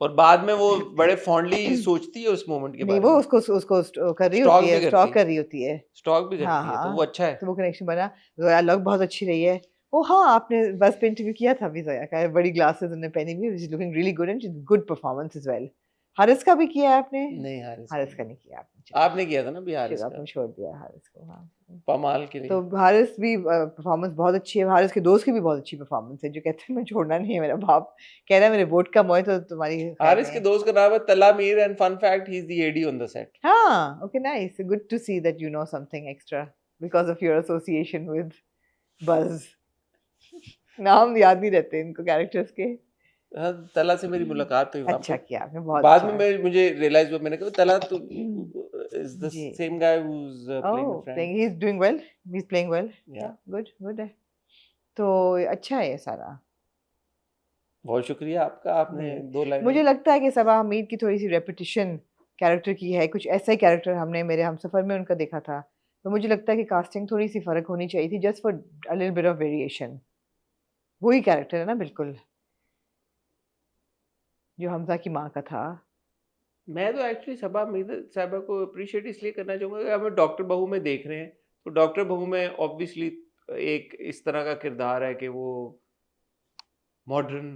और बाद में वो बड़े फॉन्डली सोचती है उस मोमेंट के नहीं, बारे वो में. उसको कर रही Stalk होती भी है, करती स्टॉक है. कर रही होती है. स्टॉक भी करती हाँ है, तो हाँ, वो अच्छा है. तो वो कनेक्शन बना. जोया लग बहुत अच्छी रही है. ओ हाँ, आपने बस पे इंटरव्यू किया था अभी जोया का, बड़ी ग्लासेस उन्होंने पहनी हुई, she is looking really good and good performance as well. Haris का भी किया है आपने? नहीं, हारिस हारिस का नहीं. नहीं किया आपने. चलो, आपने किया था ना भी हारिस चलो, का, आपने छोड़ दिया हारिस को. हाँ, पमाल के लिए. तो हारिस भी परफॉर्मेंस बहुत अच्छी है. हारिस के दोस्त की भी बहुत अच्छी परफॉर्मेंस है, जो कहते हैं मैं छोड़ना नहीं है. मेरा बाप कह रहा है मेरे वोट का मोह तो तुम्हारी खैर हारिस नहीं के है. दोस्त का नाम है Talha Mir and fun fact he is the AD on the set. हाँ, okay, nice, good to see that you know something extra because of your association with buzz. नाम याद नहीं रहते इनको कैरेक्टर्स के. हाँ, तला से मेरी मुलाकात हुई वहाँ अच्छा पे. किया आपने, बहुत बाद अच्छा. में मुझे रियलाइज हुआ, मैंने कहा तला तो is the G. Same guy who is playing Oh, the friend. playing, he's doing well. He's playing well. Yeah. Yeah, good है. तो अच्छा है ये सारा. बहुत शुक्रिया आपका, आपने 2 लाइन. मुझे लगता है कि सबा हमीद की थोड़ी सी रेपिटिशन कैरेक्टर की है. कुछ ऐसा ही कैरेक्टर हमने मेरे हमसफर में उनका देखा था, तो मुझे लगता है कि कास्टिंग थोड़ी सी फर्क होनी चाहिए थी, just for a little bit of variation. वही कैरेक्टर है ना बिल्कुल, जो हमजा की माँ का था. मैं तो एक्चुअली सबा मीर साहबा को अप्रिशिएट इसलिए करना चाहूँगा कि हमें डॉक्टर बहू में देख रहे हैं, तो डॉक्टर बहू में ऑब्वियसली एक इस तरह का किरदार है कि वो मॉडर्न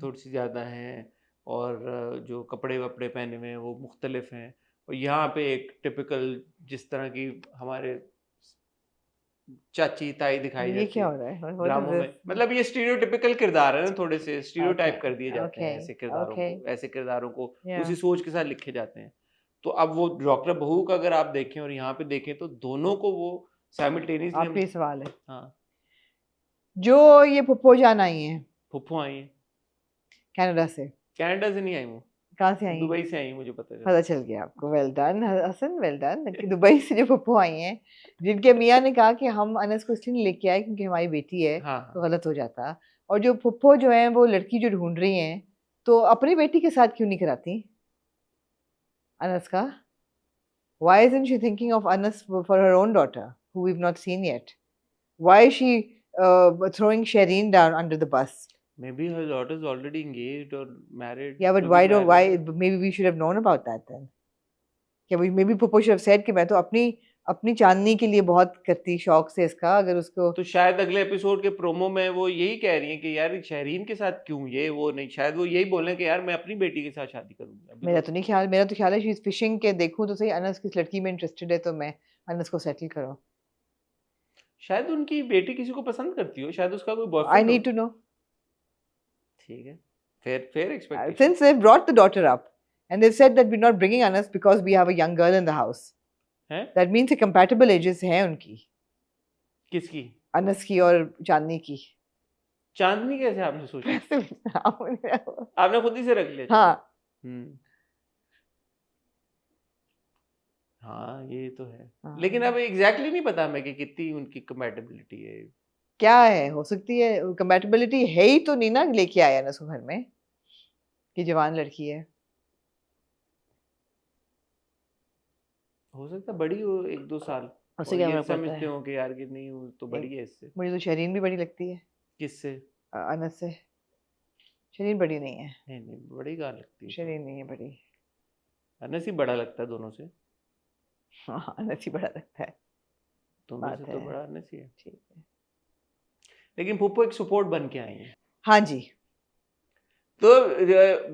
थोड़ी सी ज़्यादा हैं, और जो कपड़े वपड़े पहने हुए हैं वो मुख्तलिफ हैं. और यहाँ पे एक टिपिकल जिस तरह की हमारे चाची ताई दिखाई ये जाती क्या है हो रहा है? What is ड्रामों में, this? मतलब ये स्टीरियोटिपिकल किरदार है ना, थोड़े से स्टीरियोटाइप Okay, कर दिए जाते हैं okay, ऐसे किरदारों okay. को, ऐसे किरदारों को Yeah. उसी सोच के साथ लिखे जाते हैं. तो अब वो डॉक्टर बहू का अगर आप देखें और यहाँ पे देखें तो दोनों को वो साइमल्टेनियसली आपके ही सवाल है. हाँ, जो ये पुप्पो जान आई हैं फुफ्फू आई हैं. कनाडा से, कनाडा से नहीं आई वो, कहाँ से आई हैं? दुबई से आई, मुझे पता है. पता चल गया आपको. Well done Hasan, well done. Dubai से जो पुप्पो आई हैं, जिनके मियाँ ने कहा कि हम अनस को इसलिए नहीं लेके आए क्योंकि हमारी बेटी है, हाँ तो हाँ. गलत हो जाता. और जो पुप्पो जो हैं वो लड़की जो ढूंढ रही हैं, तो अपनी बेटी के साथ क्यों नहीं कराती अनस का? Why isn't she thinking of Anas for her own daughter, who we've not seen yet? Why is she throwing Shireen down under the bus? Maybe her daughter is already engaged or married. Yeah, but to why be don't married. maybe we should have known about that then. Yeah, maybe Popo should have said कि मैं तो अपनी चांदनी के लिए बहुत करती शौक से इसका, अगर उसको. तो शायद अगले एपिसोड के प्रोमो में वो यही कह रही हैं कि यार शहरीन के साथ क्यों, ये वो नहीं, शायद वो यही बोले कि यार मैं अपनी बेटी के साथ शादी करूंगी. अभी मेरा तो नहीं ख्याल, मेरा तो ख्याल है शी इज फिशिंग के देखूं तो सही अनस किस लड़की में इंटरेस्टेड है, तो मैं अनस को सेटल करो. शायद उनकी बेटी किसी को पसंद करती हो, शायद उसका कोई I boyfriend need to know. ठीक है, fair expectation. Since they've brought the daughter up and they've said that we're not bringing Anas because we have a young girl in the house. हैं? That means कि compatible ages हैं उनकी, किसकी? अनस की और चांदनी की. चांदनी कैसे आपने सोचा? हाँ. आपने खुद ही से रख लिया. हाँ, ये तो है. हाँ. लेकिन अब एग्जैक्टली नहीं पता हमें कि कितनी उनकी कंपैटिबिलिटी है. क्या है, हो सकती है compatibility है ही तो नहीं ना, लेके आया अनस को घर में कि जवान लड़की है. हो सकता है बड़ी हो 1-2 साल, उससे और क्या ये फर्क पड़ता समझते है? हो कि यार कि नहीं वो तो बड़ी है इससे. मुझे तो शरीन भी बड़ी लगती है किससे? अनस से. शरीन बड़ी नहीं है. नहीं, बड़ी कहाँ लगती है. शरीन नहीं है बड़ी. अनस ही बड़ा लगता है दोनों से. हाँ, अनस ही बड़ा लगता है. दोनों बात से तो है. बड़ा अनस ही है. ठीक है. लेकिन फूफो एक सपोर्ट बन के आई हैं. हाँ जी. तो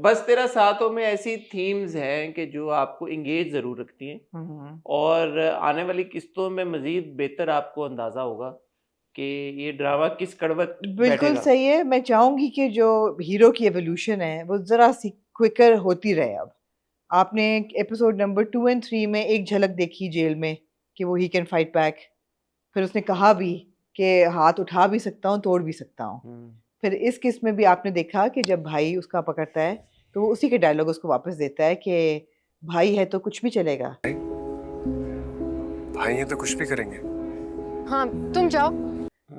बस तेरा साथों में ऐसी थीम्स हैं कि जो आपको इंगेज ज़रूर रखती हैं, और आने वाली किस्तों में मज़ीद बेहतर आपको अंदाज़ा होगा कि ये ड्रामा किस कड़वत बिल्कुल बैठेगा. सही है. मैं चाहूंगी कि जो हीरो की एवोल्यूशन है वो ज़रा सी क्विकर होती रहे. अब आपने एपिसोड नंबर 2 और 3 में एक झलक देखी जेल में कि वो ही कैन फाइट बैक. फिर उसने कहा भी कि हाथ उठा भी सकता हूँ, तोड़ भी सकता हूँ. फिर इस किस्त में भी आपने देखा कि जब भाई उसका पकड़ता है तो वो उसी के डायलॉग उसको वापस देता है कि भाई है तो कुछ भी चलेगा. भाई ये तो कुछ भी करेंगे. हाँ तुम जाओ।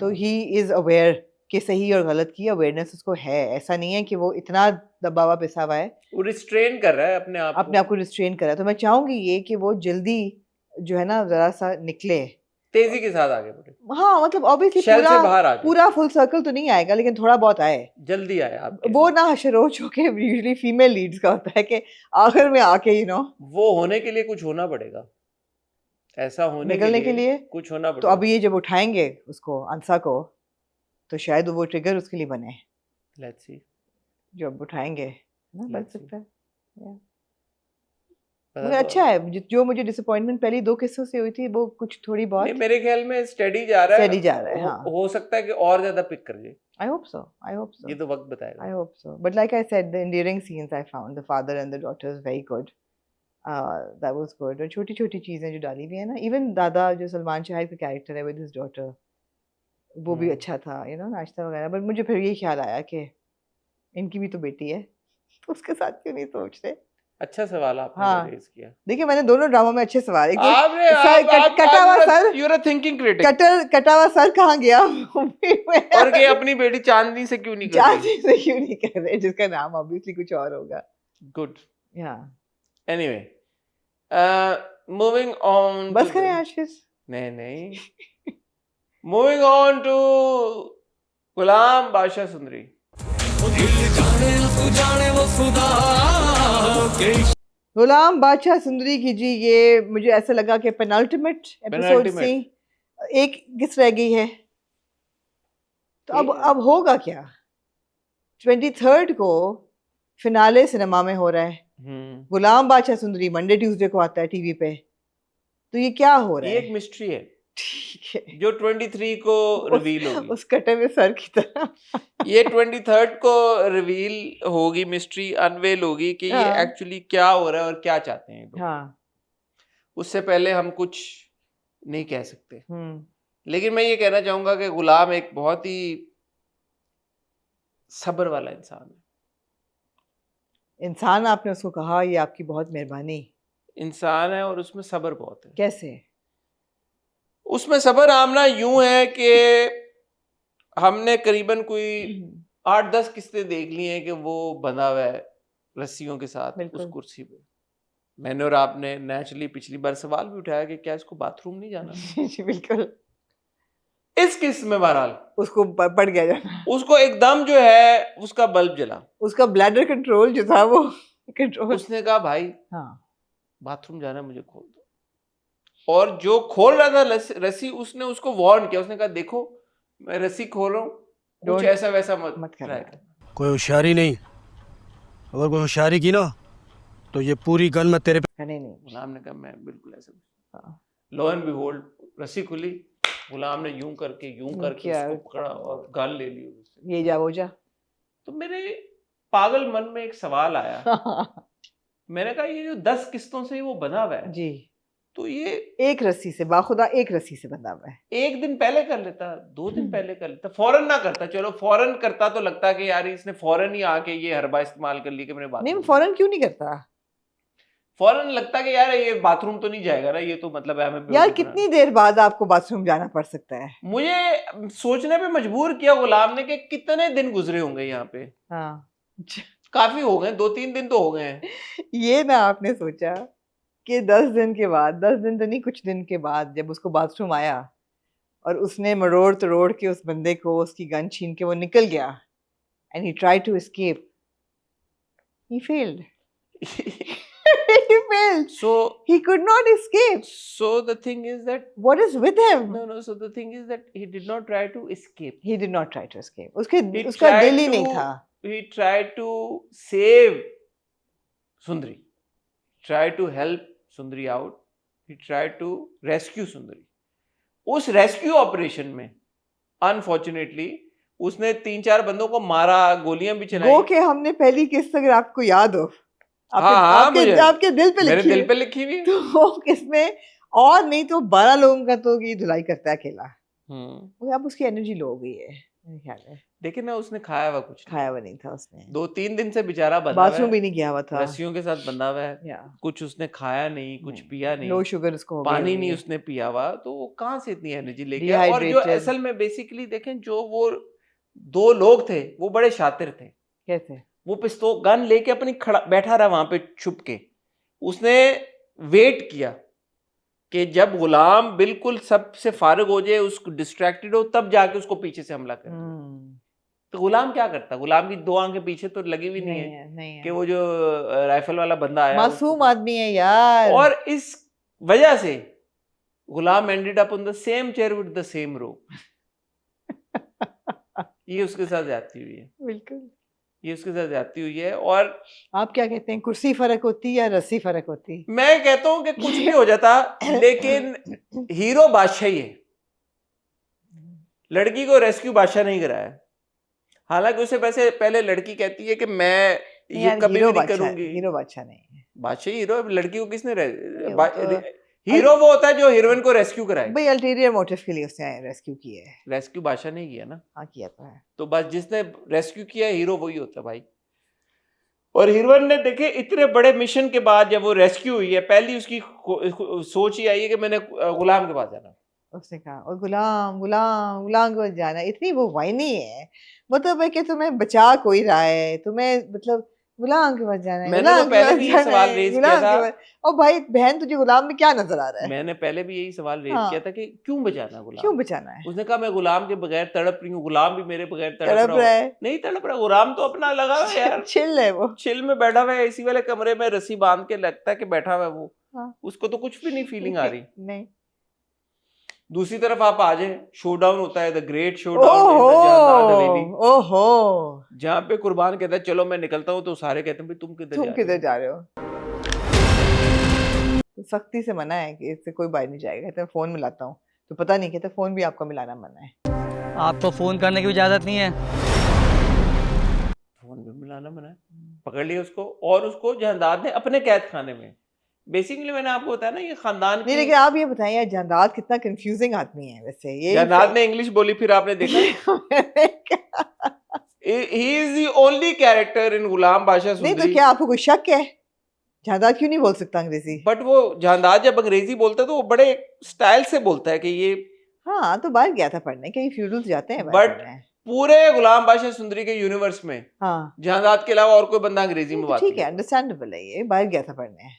तो ही इज अवेयर कि सही और गलत की अवेयरनेस उसको है, ऐसा नहीं है कि वो इतना दबावा पिसा हुआ है, वो रिस्ट्रेन कर रहा है अपने आप को रिस्ट्रेन करा। तो मैं चाहूंगी ये कि वो जल्दी जो है ना जरा सा निकले, तेजी के साथ आगे बढ़े, हाँ मतलब ऑब्वियसली शेल से पूरा बाहर आ जाए, पूरा फुल सर्कल तो नहीं आएगा लेकिन थोड़ा बहुत आए। जल्दी आए आपके वो ना हशरोच होके यूजुअली फीमेल लीड्स का होता है कि आखिर में आके वो होने के लिए कुछ होना पड़ेगा, ऐसा होने निकलने के लिए कुछ होना तो पड़ेगा। अभी ये जब उठाएंगे उसको अंसा को तो शायद वो ट्रिगर उसके लिए बने, लेट्स सी, जब उठाएंगे ना बन Let's see. सकता है। पता मगर तो- अच्छा है जो मुझे डिसअपॉइंटमेंट पहली 2 किस्सों से हुई थी वो कुछ थोड़ी बहुत नहीं, मेरे ख्याल में स्टडी जा रहा है, Steady जा रहा है, हाँ। हो सकता है कि और ज्यादा पिक कर जाए, I hope so ये तो वक्त बताएगा। I hope so but like I said the endearing scenes I found the father and the daughter is very good, that was good। और छोटी छोटी चीजें जो डाली हुई है ना, इवन दादा जो सलमान शाहिद का कैरेक्टर है विद हिज डॉटर, वो भी अच्छा था, नाश्ता वगैरह। बट मुझे फिर ये ख्याल आया कि इनकी भी तो बेटी है, तो उसके साथ क्यों नहीं सोच रहे। अच्छा सवाल आपने हाँ। रेज किया। देखिए मैंने दोनों ड्रामा में अच्छे सवाल, एक तो आपने कटा हुआ सर, यू आर थिंकिंग क्रिटिक, कटा हुआ सर कहाँ गया और कि अपनी बेटी चांदनी से क्यों नहीं कर रही? चाची से क्यों नहीं कर रहे, जिसका नाम ऑब्वियसली कुछ और होगा। गुड, या एनीवे, मूविंग ऑन, बस करें आज फिर। नहीं मूविंग ऑन टू गुलाम बादशाह सुंदरी। गुलाम बादशाह सुंदरी की जी, ये मुझे ऐसा लगा कि पेनल्टिमेट एपिसोड Penultimate. से एक किस रह गई है, तो अब होगा क्या। 23rd को फिनाले सिनेमा में हो रहा है, गुलाम बादशाह सुंदरी मंडे ट्यूसडे को आता है टीवी पे, तो ये क्या हो रहा ये है। एक मिस्ट्री है ठीक है, जो 23 को रिवील होगी, उस कटे हुए सर की तरह ये 23 को रिवील होगी, मिस्ट्री अनवेल होगी कि ये हाँ। एक्चुअली क्या हो रहा है और क्या चाहते हैं लोग। हाँ। उससे पहले हम कुछ नहीं कह सकते, लेकिन मैं ये कहना चाहूंगा कि गुलाम एक बहुत ही सब्र वाला इंसान है। इंसान आपने उसको कहा, ये आपकी बहुत मेहरबानी। इंसान है और उसमें सब्र बहुत है। कैसे? उसमें सब्र आमना यूं है कि हमने करीबन कोई 8-10 किस्तें देख ली हैं कि वो बंधा हुआ है रस्सियों के साथ उस कुर्सी पे। मैंने और आपने नेचुरली पिछली बार सवाल भी उठाया कि क्या इसको बाथरूम नहीं जाना। बिल्कुल। इस किस्त में बहरहाल उसको पड़ गया जाना, उसको एकदम जो है उसका बल्ब जला, उसका ब्लैडर कंट्रोल जो था वो कंट्रोल। उसने कहा भाई हाँ, बाथरूम जाना मुझे खोल दो, और जो खोल रहा था रस्सी उसने उसको वार्न किया, उसने कहा देखो मैं रस्सी खोल रहा हूँ, कुछ ऐसा वैसा मत करना। कोई होशियारी नहीं, अगर कोई होशियारी की ना तो ये पूरी गन मैं तेरे पे। नहीं गुलाम ने कहा मैं बिल्कुल ऐसा। हाँ। लो एंड बिहोल्ड रस्सी खुली, गुलाम ने यूं करके उसको पकड़ा और गन ले ली उससे। ये जा वो जा। तो मेरे पागल मन में एक सवाल आया, मैंने कहा ये जो 10 किस्तों से वो बना हुआ है जी, तो ये एक रस्सी से बाखुदा एक रस्सी से बंधा हुआ है। एक दिन पहले कर लेता, 2 दिन पहले कर लेता, फौरन ना करता। चलो फौरन करता तो लगता कि यार इसने फौरन ही आके ये हरबा इस्तेमाल कर ली कि मेरे बाथरूम। नहीं, फौरन क्यों नहीं करता? फौरन लगता कि यार ये बाथरूम तो नहीं जाएगा ना, ये तो मतलब है हमें यार कितनी देर बाद आपको बाथरूम जाना पड़ सकता है? मुझे सोचने पे मजबूर किया गुलाम ने कि कितने दिन गुजरे होंगे यहाँ पे। हाँ, काफी हो गए, 2-3 दिन तो हो गए हैं। ये ना आपने सोचा कि 10 दिन के बाद, 10 दिन तो नहीं कुछ दिन के बाद जब उसको बाथरूम आया और उसने मरोड़ तरोड़ के उस बंदे को उसकी गन छीन के वो निकल गया, and he tried to escape, he failed. He failed. So he could not escape. So the thing is that what is with him? No. So the thing is that he did not try to escape. He did not try to escape. उसका दिल ही नहीं था. He tried to save Sundari. Tried to help Sundari out. He tried to rescue Sundari. उस rescue operation में unfortunately उसने 3-4 बंदों को मारा, गोलियां भी चलाई। वो के हमने पहली किस्त अगर आपको याद हो, आपके दिल पे मेरे दिल पे लिखी हुई, तो किसमें और नहीं तो 12 लोगों का तो ये धुलाई करता है अकेला। अब उसकी एनर्जी लो हो गई है, मेरे ख्याल है देखिए ना, उसने खाया हुआ कुछ नहीं। खाया हुआ नहीं था उसने, 2-3 दिन से बेचारा बंधा हुआ बाथरूम है, भी नहीं गया हुआ था, रस्सियों के साथ बंधा हुआ है, या कुछ उसने खाया नहीं, कुछ पिया लो नहीं, शुगर उसको हो गई पानी हुई नहीं है, उसने पिया हुआ, तो वो कहाँ से इतनी एनर्जी लेके आया? और जो डिहाइड्रेटेड। असल में बेसिकली देखें, जो वो 2 लोग थे वो बड़े शातिर थे। कैसे? वो पिस्तौल गन लेके अपनी खड़ा बैठा रहा वहां पे छुप के, उसने वेट किया कि जब गुलाम बिल्कुल सबसे फारिग हो जाए, उसको डिस्ट्रैक्टेड हो, तब जाके उसको पीछे से हमला कर। तो गुलाम क्या करता? गुलाम की 2 आंखें पीछे तो लगी हुई नहीं है नहीं कि है, वो जो राइफल वाला बंदा आया मासूम उसको- आदमी है यार। और इस वजह से Ghulam ended up on the same chair with the same rope. ये उसके साथ ज्यादती हुई है, बिल्कुल। ये उसके साथ ज्यादती हुई है। और आप क्या कहते हैं, कुर्सी फर्क होती या रस्सी फर्क होती? मैं कहता हूं कि कुछ भी हो जाता, लेकिन हीरो बादशाह ही है। लड़की को रेस्क्यू बादशाह नहीं कराया, हालांकि उसे वैसे पहले लड़की कहती है कि मैं ये यार, कभी भी हीरो नहीं बादशाह, करूंगी। हीरो बादशाह नहीं है बादशाह हीरो है, लड़की को किसने नहीं, वो तो- हीरो वो होता है जो हीरोइन को रेस्क्यू कराए। भाई, अल्टीरियर मोटिव के लिए उसने रेस्क्यू किया है। रेस्क्यू बादशाह नहीं किया ना, हाँ, किया तो है। तो बस जिसने रेस्क्यू किया हीरो वही होता है भाई। और हीरोइन ने देखे इतने बड़े मिशन के बाद जब वो रेस्क्यू हुई है, पहली उसकी सोच ही आई है कि मैंने गुलाम के पास जाना। उसने कहा, और गुलाम गुलाम गुलाम को जाना, इतनी वो वाइनी है, मतलब है कि तुम्हें बचा कोई रहा है, तुम्हें मतलब गुलाम के पास जाना है, मैंने गुलाम तो के पहले पास भी ये जाना सवाल है, रेज किया गुलाम था। के पास। और भाई बहन, तुझे गुलाम में क्या नजर आ रहा है? मैंने पहले भी यही सवाल रेज हाँ। किया था कि क्यों बचाना गुलाम, क्यों बचाना है? उसने कहा मैं गुलाम के बगैर तड़प रही हूँ, गुलाम भी मेरे बगैर तड़प तड़प रहा रहा है। है, नहीं तड़प रहा, गुलाम तो अपना लगा हुआ है यार, चिल है वो। चिल में बैठा हुआ है, एसी वाले कमरे में रस्सी बांध के लगता है कि बैठा हुआ है वो। हाँ। उसको तो कुछ भी नहीं फीलिंग आ रही। नहीं। दूसरी तरफ आप आ जाए, शोडाउन होता है, द ग्रेट ओहो शोडाउन, ओहो, जहाँ पे कुर्बान कहता है चलो मैं निकलता हूँ, तो सारे कहते हैं भाई तुम किधर तुम जा रहे किधर हो? जा रहे हो? तो सख्ती से मना है कि इससे कोई बाहर नहीं जाएगा। कहते हैं फोन मिलाता हूँ, तो पता नहीं, कहते फोन भी आपको मिलाना मना है। आपको फोन करने की भी इजाजत नहीं है। फोन भी मिलाना मना है। पकड़ लिया उसको, और उसको जहादाद ने अपने कैद खाने में, बेसिकली मैंने आपको बताया ना ये खानदान नहीं, की। लेकिन आप ये बताएं यार, जहादाद कितना कंफ्यूजिंग आदमी है वैसे। ये जहादाद ने इंग्लिश बोली, फिर आपने देखा he is the only character in Ghulam Badshah नहीं तो सुंदरी। क्या आपको कोई शक है? जहादाद क्यों नहीं बोल सकता अंग्रेजी? बट वो जहादाद जब अंग्रेजी बोलता है तो वो बड़े स्टाइल से बोलता है कि ये हाँ, तो बाहर गया था पढ़ने, कहीं फ्यूडल्स जाते हैं बाहर बट पढ़ने। पूरे गुलाम बादशाह सुंदरी के यूनिवर्स में हाँ, जहादाद के अलावा और कोई बंदा अंग्रेजी में नहीं तो बात ठीक है, नहीं अंडरस्टैंडेबल है, ये बाहर गया था पढ़ने,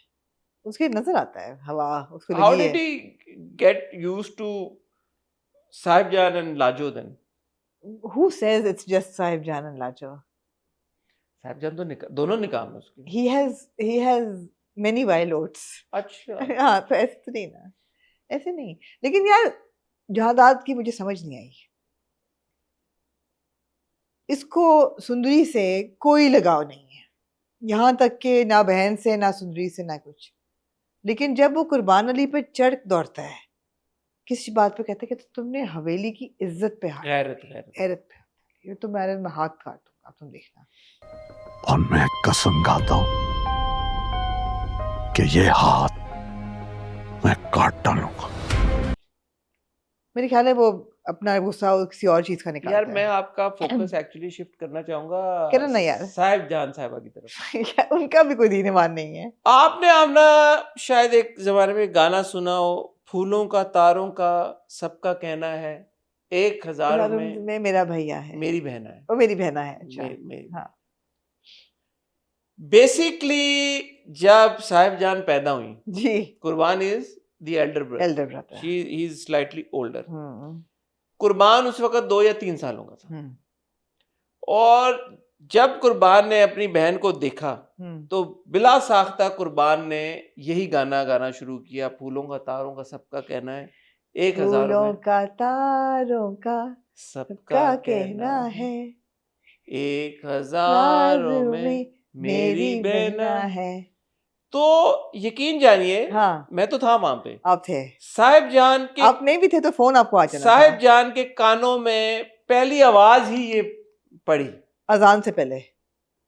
उसके नजर आता है हवा उसको करता। हाउ लगी डिड है। He get used to Sahibjan and Lajo then? Who says it's just Sahibjan and Lajo? Sahibjan तो दोनों निकाह में उसकी। He has many wild oats. अच्छा हाँ, तो ऐसे तो नहीं ना, ऐसे नहीं। लेकिन यार, जहादाद की मुझे समझ नहीं आई। इसको सुंदरी से कोई लगाव नहीं है, यहाँ तक कि ना बहन से, ना सुंदरी से, ना कुछ। लेकिन जब वो कुर्बान अली पे चढ़ दौड़ता है, किस बात पे कहता है कि तुमने हवेली की इज्जत पे हाथ, गैरत गैरत पे हाथ, ये तो मैं हाथ काट दूंगा, तुम देखना। और मैं कसम खाता हूं कि ये हाथ मैं काट डालूंगा। मेरे ख्याल है वो अपना गुस्सा किसी और चीज का निकालता यार है। मैं आपका फोकस एक्चुअली शिफ्ट करना चाहूंगा करो ना यार। साहिबजान साहिबा की तरफ। यार, उनका भी कोई दीन ईमान नहीं है। आपने आमना शायद एक जमाने में गाना सुना हो, फूलों का तारों का सबका कहना है, 1000 में मेरा भैया है, मेरी बहना है। वो मेरी बहना है। अच्छा, मेरी हाँ। बेसिकली जब साहिबजान पैदा हुई, जी, कुर्बान is the Elder brother, Elder brother. He is slightly older. कुर्बान उस वक्त 2 या 3 सालों का था, और जब कुर्बान ने अपनी बहन को देखा तो बिला साख्ता कुर्बान ने यही गाना गाना शुरू किया, फूलों का तारों का सबका कहना है, 1000 फूलों में का तारों का सबका कहना है, 1000 में मेरी बहना है। तो यकीन जानिए, हाँ, मैं तो था वहां पे, आप थे। साहिबजान के, आप नहीं भी थे तो फोन आपको आ जाना था। साहिबजान के कानों में पहली आवाज ही ये पड़ी, अजान से पहले।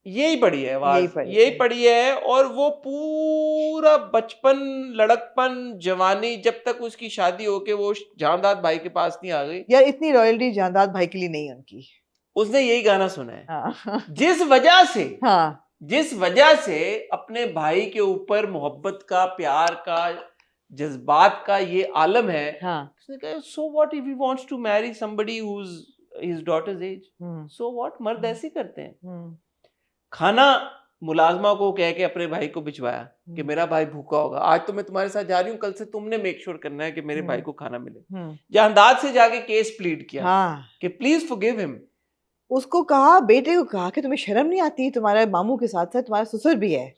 यही पढ़ी है आवाज, यही यही पढ़ी है। और वो पूरा बचपन, लड़कपन, जवानी, जब तक उसकी शादी होके वो जामदाद भाई के पास नहीं आ गई, यार इतनी रॉयल्टी जामदाद भाई के लिए नहीं उनकी। उसने यही गाना सुना है। हाँ जिस वजह से, हाँ जिस वजह से अपने भाई के ऊपर मोहब्बत का, प्यार का, जज्बात का ये आलम है, हाँ उसने कहा so what if he wants to marry somebody who is his daughter's age, so what, मर्द ऐसे ही करते हैं। खाना मुलाजमा को कह के अपने भाई को भिजवाया कि मेरा भाई भूखा होगा, आज तो मैं तुम्हारे साथ जा रही हूँ, कल से तुमने मेक श्योर करना है कि मेरे भाई को खाना मिले। जहांदाद से जाके केस प्लीड किया हाँ कि प्लीज फॉरगिव हिम। उसको कहा, बेटे को कहा कि तुम्हें शर्म नहीं आती, तुम्हारे मामू के साथ साथ तुम्हारा ससुर भी है।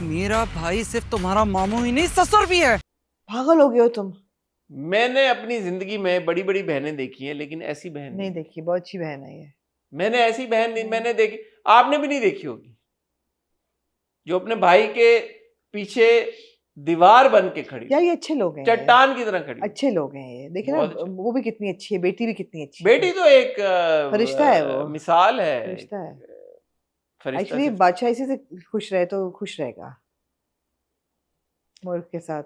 मेरा भाई सिर्फ तुम्हारा मामू ही नहीं ससुर भी है। पागल हो गए हो तुम। मैंने अपनी जिंदगी में बड़ी बड़ी बहनें देखी हैं, लेकिन ऐसी बहन नहीं देखी, बहुत अच्छी बहन है ये। मैंने ऐसी बहन नहीं मैंने देखी, आपने भी नहीं देखी होगी, जो अपने भाई के पीछे दीवार बन के खड़ी, यार ये अच्छे लोग हैं, चट्टान की तरह खड़ी। अच्छे लोग हैं ये। देखिए ना, बहुत अच्छे। वो भी कितनी अच्छी है, बेटी भी कितनी अच्छी है। बेटी तो एक फरिश्ता है वो, मिसाल है, फरिश्ता है। फरिश्ता एक्चुअली से- बादशाह इसी से खुश रहे तो खुश रहेगा मुल्क के साथ।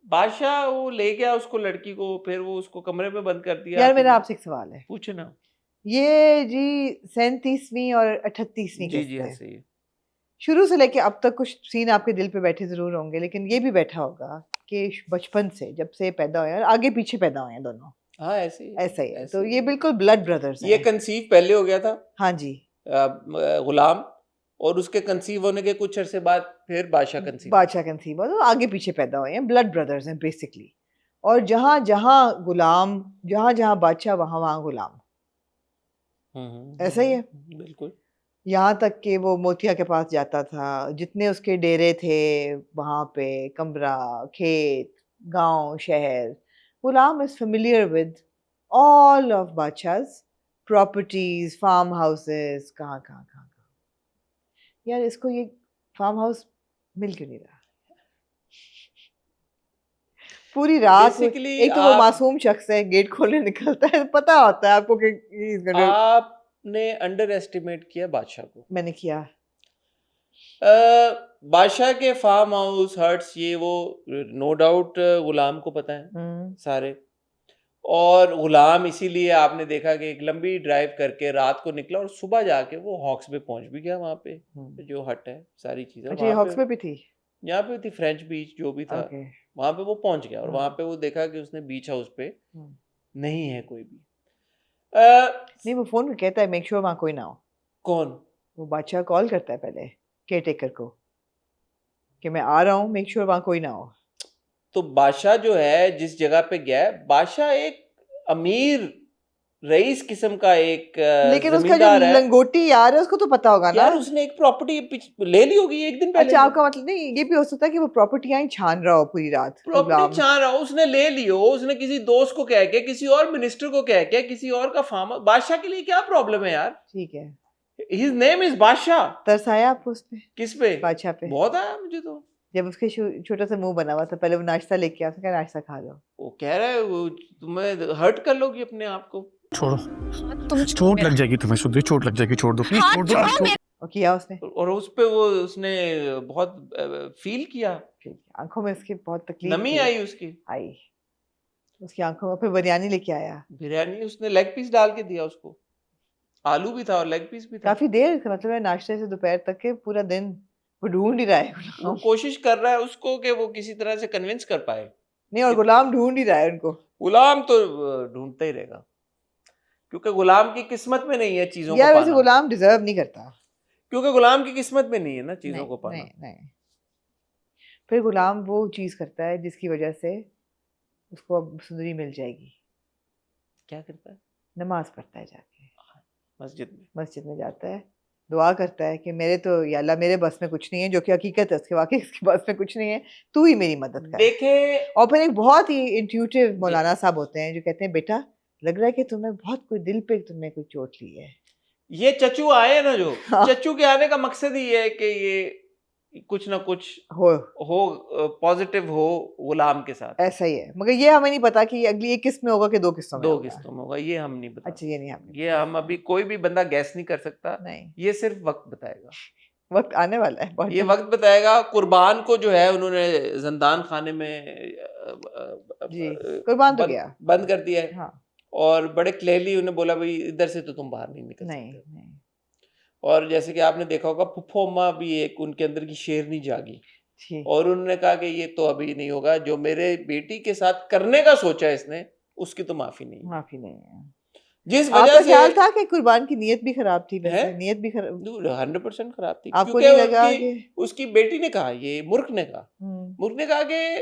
बादशाह वो ले गया उसको, लड़की को, फिर वो उसको कमरे में बंद कर दिया। यार मेरा आपसे एक सवाल है, पूछे ना। ये जी 37वीं और 38वीं जी किस्त जी है। ऐसे ही। शुरू से लेके अब तक कुछ सीन आपके दिल पे बैठे जरूर होंगे, लेकिन ये भी बैठा होगा कि बचपन से जब से पैदा हुए, आगे पीछे पैदा हुए हैं दोनों, हाँ ऐसे ही, ऐसा ही है। ऐसे तो ही। ये बिल्कुल ब्लड ब्रदर्स ये हैं। कंसीव पहले हो गया था हाँ जी, गुलाम, और उसके कंसीव होने के कुछ अरसे बाद फिर बादशाह कंसीव। बादशाह कंसीव हुआ, तो आगे पीछे पैदा हुए हैं, ब्लड ब्रदर्स हैं बेसिकली। और जहाँ जहाँ गुलाम, जहाँ जहाँ बादशाह, वहाँ वहाँ गुलाम, ऐसा ही है। बिल्कुल। यहाँ तक कि वो मोतिया के पास जाता था, जितने उसके डेरे थे वहाँ पे, कमरा, खेत, गांव, शहर, Ghulam is familiar with all of बादशाह's प्रॉपर्टीज, फार्म हाउसेस, कहाँ कहाँ कहाँ कहाँ। यार इसको ये फार्म हाउस मिल क्यों नहीं रहा? पूरी रात Basically, एक तो वो आप- मासूम शख्स है, गेट खोलने निकलता है, पता होता है आपको कि he's gonna- आपने अंडर एस्टिमेट किया बादशाह को। मैंने किया। बादशाह के फार्म हाउस, हट्स, ये वो नो डाउट गुलाम को पता है सारे। और गुलाम इसीलिए आपने देखा कि एक लंबी ड्राइव करके रात को निकला और सुबह जाके वो हॉक्स पे पहुंच भी गया। वहां पे जो हट है, सारी चीजें अच्छा, ये हॉक्स पे भी थी? यहाँ पे थी, फ्रेंच बीच जो भी था, ओके। वहां पे वो पहुंच गया। और वहां पे वो देखा कि उसने बीच हाउस पे नहीं है कोई भी। नहीं, वो फोन में कहता है मेक श्योर वहाँ कोई ना हो। कौन? वो बादशाह कॉल करता है पहले केयर टेकर को कि मैं आ रहा हूँ, मेक श्योर वहाँ कोई ना हो। तो बादशाह जो है जिस जगह पे गया है, बादशाह एक अमीर रईस किस्म का एक लेकिन उसका जो जमींदार है। लंगोटी यार है, उसको तो पता होगा ना। यार उसने एक प्रॉपर्टी ले ली होगी एक दिन पहले। अच्छा, आपका मतलब नहीं, ये भी हो सकता है कि वो प्रॉपर्टियां ही छान रहा हो पूरी रात। प्रॉपर्टी छान रहा हो, उसने ले ली हो, उसने किसी दोस्त को कह के, किसी और मिनिस्टर को कह के, किसी और का फार्म। बादशाह के लिए क्या प्रॉब्लम है यार? ठीक है। हिज नेम इज बादशाह। तरस आया आपको उस पे? किस पे? बादशाह पे। बहुत आया मुझे तो। जब उसके छोटा सा मुंह बना हुआ था, पहले वो नाश्ता लेके आया, उसने कहा नाश्ता खा लो। वो कह रहा है वो तुम्हें हर्ट कर लोगी अपने आप को। छोड़ो, चोट लग जाएगी तुम्हें, शुद्ध चोट लग जाएगी, छोड़ दो प्लीज, छोड़ दो प्लीज। और किया उसने? और उस पे वो उसने बहुत फील किया, आंखों में उसकी बहुत तकलीफ नमी थी। आई उसकी, आई उसकी आंखों में। फिर बिरयानी लेके आया, बिरयानी उसने लेग पीस डाल के दिया उसको, आलू भी था और लेग पीस भी था। काफी देर, मतलब है नाश्ते से दोपहर तक के पूरा दिन वो ढूंढ ही रहा है। वो कोशिश कर रहा है उसको कि वो किसी तरह से कन्विंस कर पाए। नहीं, और गुलाम ढूंढ ही रहा है उनको। गुलाम तो ढूंढता ही रहेगा, क्योंकि गुलाम की किस्मत में नहीं है चीजों को यार वैसे पाना। गुलाम डिजर्व नहीं करता, क्योंकि गुलाम की किस्मत में नहीं है ना चीजों को पाना। नहीं, नहीं। फिर गुलाम वो चीज करता है जिसकी वजह से उसको अब सुंदरी मिल जाएगी। क्या करता है? नमाज पढ़ता है जाके मस्जिद में जाता है, दुआ करता है कि मेरे तो या अल्लाह मेरे बस में कुछ नहीं है, जो कि हकीकत है उसके, वाकई इसके बस में कुछ नहीं है, तू ही मेरी मदद कर। देखे। और फिर एक बहुत ही इंट्यूटिव मौलाना साहब होते हैं जो कहते हैं बेटा लग रहा है कि तुम्हें बहुत कोई दिल पे तुमने कोई चोट ली है। ये चच्चू आए ना जो, हाँ। चच्चू के आने का मकसद ही है कि ये कुछ ना कुछ हो पॉजिटिव हो गुलाम के साथ। ऐसा ही है, मगर ये हमें नहीं पता कि अगली एक किस्त में होगा कि 2 किस्तों में दो होगा। किस्तों में होगा, ये हम नहीं बता। अच्छा, ये नहीं, हमें ये हम अभी कोई भी बंदा गैस नहीं कर सकता, नहीं। ये सिर्फ वक्त बताएगा। वक्त आने वाला है बहुत ये जल्द। वक्त बताएगा। कुर्बान को जो है उन्होंने जिंदान खाने में जी, कुर्बान तो बंद गया। बंद कर दिया है। हाँ, और बड़े क्लियरली उन्हें बोला भाई इधर से तो तुम बाहर नहीं निकल नहीं सकते। नहीं और जैसे कि आपने देखा होगा फुफ्फो अम्मा भी एक उनके अंदर की शेरनी जागी जी, और उन्होंने कहा कि ये तो अभी नहीं होगा, जो मेरे बेटी के साथ करने का सोचा है इसने उसकी तो माफी नहीं है। माफी नहीं है। जिस वजह आपका से ख्याल था कि कुर्बान की नीयत भी खराब थी, वैसे है? नीयत भी खराब 100% खराब थी आपको क्योंकि नहीं लगा कि उसकी बेटी ने कहा, ये मूर्ख ने कहा, हम्म, मूर्ख ने कहा कि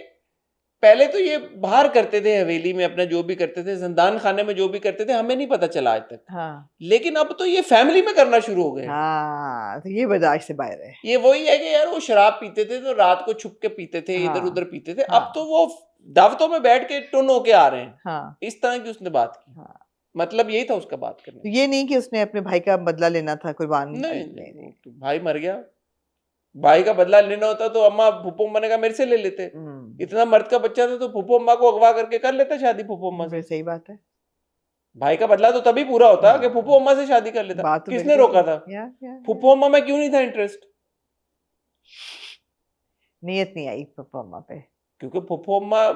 पहले तो ये बाहर करते थे हवेली में अपना जो भी करते थे, जिंदान खाने में जो भी करते थे, हमें नहीं पता चला आज तक, हाँ लेकिन अब तो ये फैमिली में करना शुरू हो गए। हाँ, तो ये बर्दाश्त से बाहर है। ये वही है कि यार वो शराब पीते थे तो रात को छुप के पीते थे, हाँ, इधर उधर पीते थे, हाँ, अब तो वो दावतों में बैठ के टुन होके आ रहे हैं। हाँ इस तरह की उसने बात की। हाँ, मतलब यही था उसका बात करने तो ये नहीं कि उसने अपने भाई का बदला लेना था कुर्बान। का। नहीं, तो भाई मर गया, भाई का बदला लेना होता तो अम्मा फुप्पो अम्मा ने कहा मेरे से ले लेते। इतना मर्द का बच्चा था तो फुप्पो अम्मा को अगवा करके कर लेता शादी फुप्पो अम्मा से। फिर सही बात है। भाई का बदला तो तभी पूरा होता हाँ। कि फुप्पो अम्मा से शादी कर लेता। बात तो किसने बिल्कुल रोका था? या फुप्पो अम्मा में क्यों नहीं था इंटरेस्ट? नीयत नहीं आई पप्पा अम्मा पे। क्योंकि फुप्पो अम्मा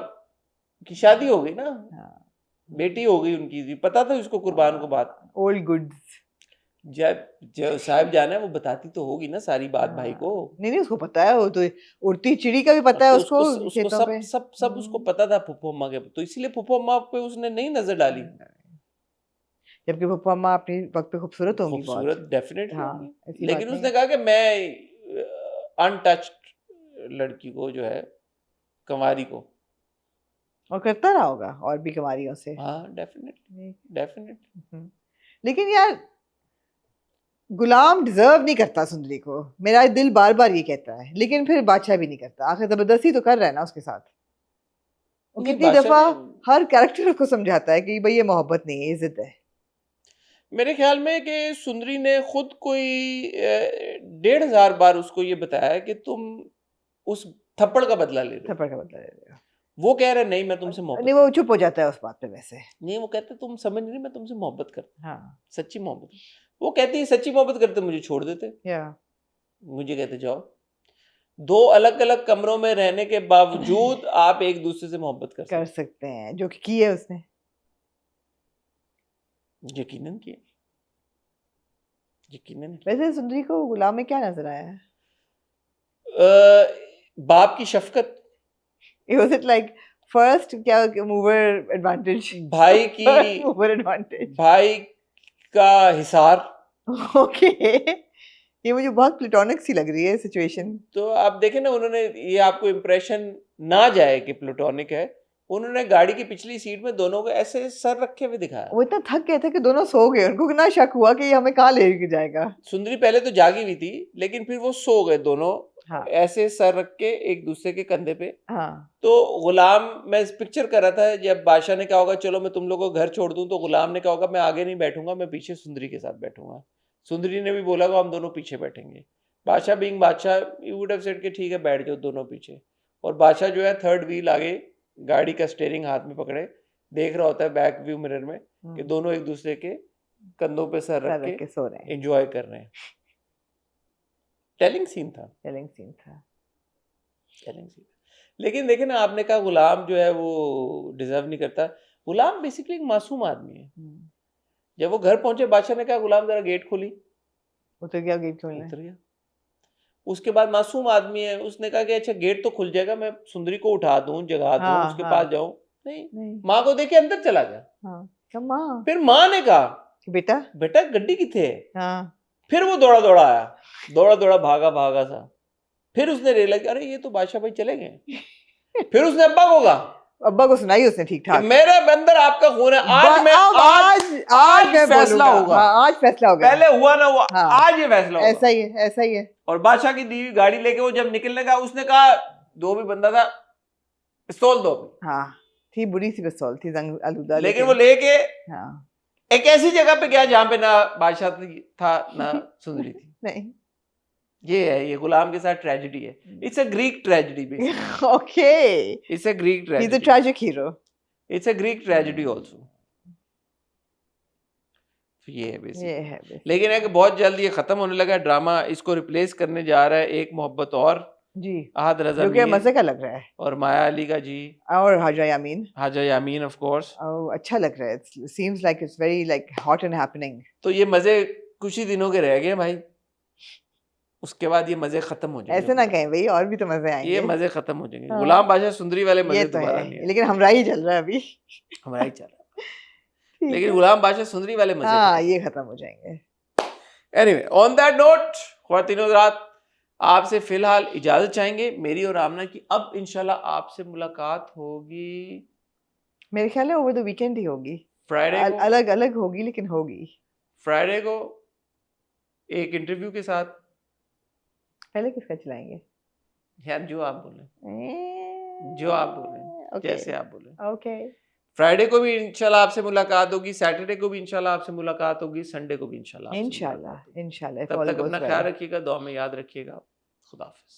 की शादी हो गई ना, हाँ, बेटी हो गई उनकी, भी पता था उसको कुर्बान को बात। Old goods. जब जो साहिब जाना है वो बताती तो होगी ना सारी बात भाई को। नहीं नहीं, उसको पता है, वो तो उड़ती चिड़ी का भी पता है तो उसको उसको खेतों सब पे। सब सब उसको पता था फुप्पो अम्मा के, तो इसीलिए फुप्पो अम्मा पे उसने नहीं नजर डाली। जबकि पप्पा अम्मा अपने वक्त पे खूबसूरत होंगी बहुत। खूबसूरत डेफिनेटली हाँ, होंगी, ऐसी लेकिन बात उसने नहीं। कहा कि मैं अनटच्ड लड़की को जो है, कंवारी को। और करता रहा होगा और भी कुमारियों से। हाँ डेफिनेटली डेफिनेटली। लेकिन यार गुलाम डिजर्व नहीं करता सुंदरी को, मेरा दिल बार बार ये कहता है, लेकिन फिर बादशाह भी नहीं करता। आखिर जबरदस्ती तो कर रहा है ना उसके साथ। वो नहीं, कितनी बादशाह दफा ने- हर कैरेक्टर को समझाता है कि भाई ये मोहब्बत नहीं है, इज्जत है। मेरे ख्याल में कि सुंदरी ने खुद कोई 1,500 बार उसको ये बताया कि तुम उस थप्पड़ का बदला ले रहे हो। थप्पड़ का बदला ले रहे हो। वो कह रहे नहीं मैं तुमसे मोहब्बत नहीं, वो चुप हो जाता है उस बात पे वैसे। नहीं, वो कहते तुम समझ नहीं, मैं तुमसे मोहब्बत करता, हाँ, सच्ची मोहब्बत। वो कहती है सच्ची मोहब्बत करते मुझे छोड़ देते, या मुझे कहते जाओ। 2 अलग अलग कमरों में रहने के बावजूद आप एक दूसरे से मोहब्बत कर कर सकते सकते हैं, जो कि की है उसने। यकीनन किया, यकीनन वैसे सुंदरी को गुलाम में क्या नजर आया है? बाप की शफकत, Was it like first क्या mover advantage? भाई की mover advantage. भाई का हिसार। Okay. ये मुझे बहुत प्लेटोनिक सी लग रही है सिचुएशन। तो आप देखें ना, उन्होंने ये आपको इम्प्रेशन ना जाए कि प्लूटोनिक है, उन्होंने गाड़ी की पिछली सीट में दोनों को ऐसे सर रखे हुए दिखाया। वो इतना थक गए थे कि दोनों सो गए, उनको कितना शक हुआ कि ये हमें कहाँ लेके जाएगा। सुंदरी पहले तो जागी हुई थी, लेकिन फिर वो सो गए दोनों, हाँ ऐसे सर रख के एक दूसरे के कंधे पे। हाँ तो गुलाम, मैं इस पिक्चर कर रहा था, जब बादशाह ने कहा होगा चलो मैं तुम लोगों को घर छोड़ दूं, तो गुलाम ने कहा होगा मैं आगे नहीं बैठूंगा, मैं पीछे सुंदरी के साथ बैठूंगा। सुंदरी ने भी बोला होगा हम दोनों पीछे बैठेंगे। बादशाह बीइंग बादशाह, यू वुड हैव सेड कि ठीक है बैठ जाओ दोनों पीछे। और बादशाह जो है थर्ड व्हील आगे, गाड़ी का स्टीयरिंग हाथ में पकड़े देख रहा होता है बैक व्यू मिरर में कि दोनों एक दूसरे के कंधों पे सर सर रख रख के के सो रहे हैं। एंजॉय कर रहे हैं। टेलिंग सीन था, टेलिंग सीन था। Telling scene. लेकिन देखे ना, आपने कहा गुलाम जो है वो डिजर्व नहीं करता। गुलाम बेसिकली एक मासूम आदमी है। जब वो घर पहुंचे, बादशाह ने कहा गुलाम जरा गेट खोली, उतर गया गेट खोलने। उतर गया। उसके बाद मासूम आदमी है, उसने कहा कि अच्छा गेट तो खुल जाएगा, मैं सुंदरी को उठा दूं, जगा दूं, हाँ, उसके हाँ। पास जाऊं। नहीं, नहीं माँ को देखे अंदर चला गया। हाँ क्या माँ फिर माँ ने कहा कि बेटा बेटा गड्डी किथे है। हाँ फिर वो दौड़ा दौड़ा आया, दौड़ा दौड़ा भागा भागा सा। फिर उसने रियलाइज, अरे ये तो बादशाह भाई चले गए। फिर उसने अब्बा को कहा अब्बा को सुनाई उसने ठीक कि ठाक। मेरे अंदर आपका खून है, आज मैं आज मैं फैसला बोलूंगा। होगा। हाँ, आज फैसला होगा। पहले हुआ ना हुआ, हाँ। आज ये फैसला होगा। ऐसा ही है, ऐसा ही है। और बादशाह की दी हुई गाड़ी लेके वो जब निकलने का, उसने कहा दो भी बंदा था, पिस्तौल दो। हाँ थी बुरी सी पिस्तौल थी, जंग आलूदा। लेकिन वो लेके हाँ एक ऐसी जगह पे गया जहां पे ना बादशाह था ना सुंदरी थी। नहीं ये है, ये गुलाम के साथ ट्रेजेडी है। It's a Greek tragedy basically. Okay, it's a Greek he is a tragedy. Tragic hero. It's a Greek tragedy also. तो ये है बेसिक। ये है basic। लेकिन है कि बहुत जल्द ये खत्म होने लगा है ड्रामा, इसको रिप्लेस करने जा रहा है एक मोहब्बत और, जी, अहद रजा जो कि मीर मजे का लग रहा है, और माया अली का जी, और हाजा यामीन, हाजा यामीन ऑफ कोर्स। अच्छा लग रहा है, it seems like it's very like hot and happening। तो ये मजे कुछ ही दिनों के रह गए भाई, उसके बाद ये मजे खत्म हो जाएंगे। ऐसे ना कहें भाई, और भी तो मजे ये आएंगे। मजे खत्म हो जाएंगे, हाँ। गुलाम बादशाह सुंदरी वाले ये मजे तो दोबारा है, नहीं लेकिन हमारा ही चल रहा है अभी। हमारा ही चल रहा है। ठीक लेकिन है। गुलाम बादशाह सुंदरी वाले मजे हाँ, ये खत्म हो जाएंगे। एनीवे, ऑन दैट नोट ख्वातीन और हज़रात, आपसे फिलहाल इजाजत चाहेंगे मेरी और आमना की। अब इंशाल्लाह आपसे मुलाकात होगी मेरे ख्याल है ओवर द वीकेंड ही होगी, फ्राइडे को। अलग अलग होगी लेकिन होगी। फ्राइडे को एक इंटरव्यू के साथ। पहले किसका चलाएंगे? यार जो आप बोले, जो आप बोले, जैसे आप बोले। ओके। फ्राइडे को भी इंशाल्लाह आपसे मुलाकात होगी, सैटरडे को भी इंशाल्लाह आपसे मुलाकात होगी, संडे को भी इंशाल्लाह आपसे मुलाकात होगी। इंशाल्लाह, तब तक अपना ख्याल रखिएगा, दुआ में याद रखिएगा। खुदा हाफिज़।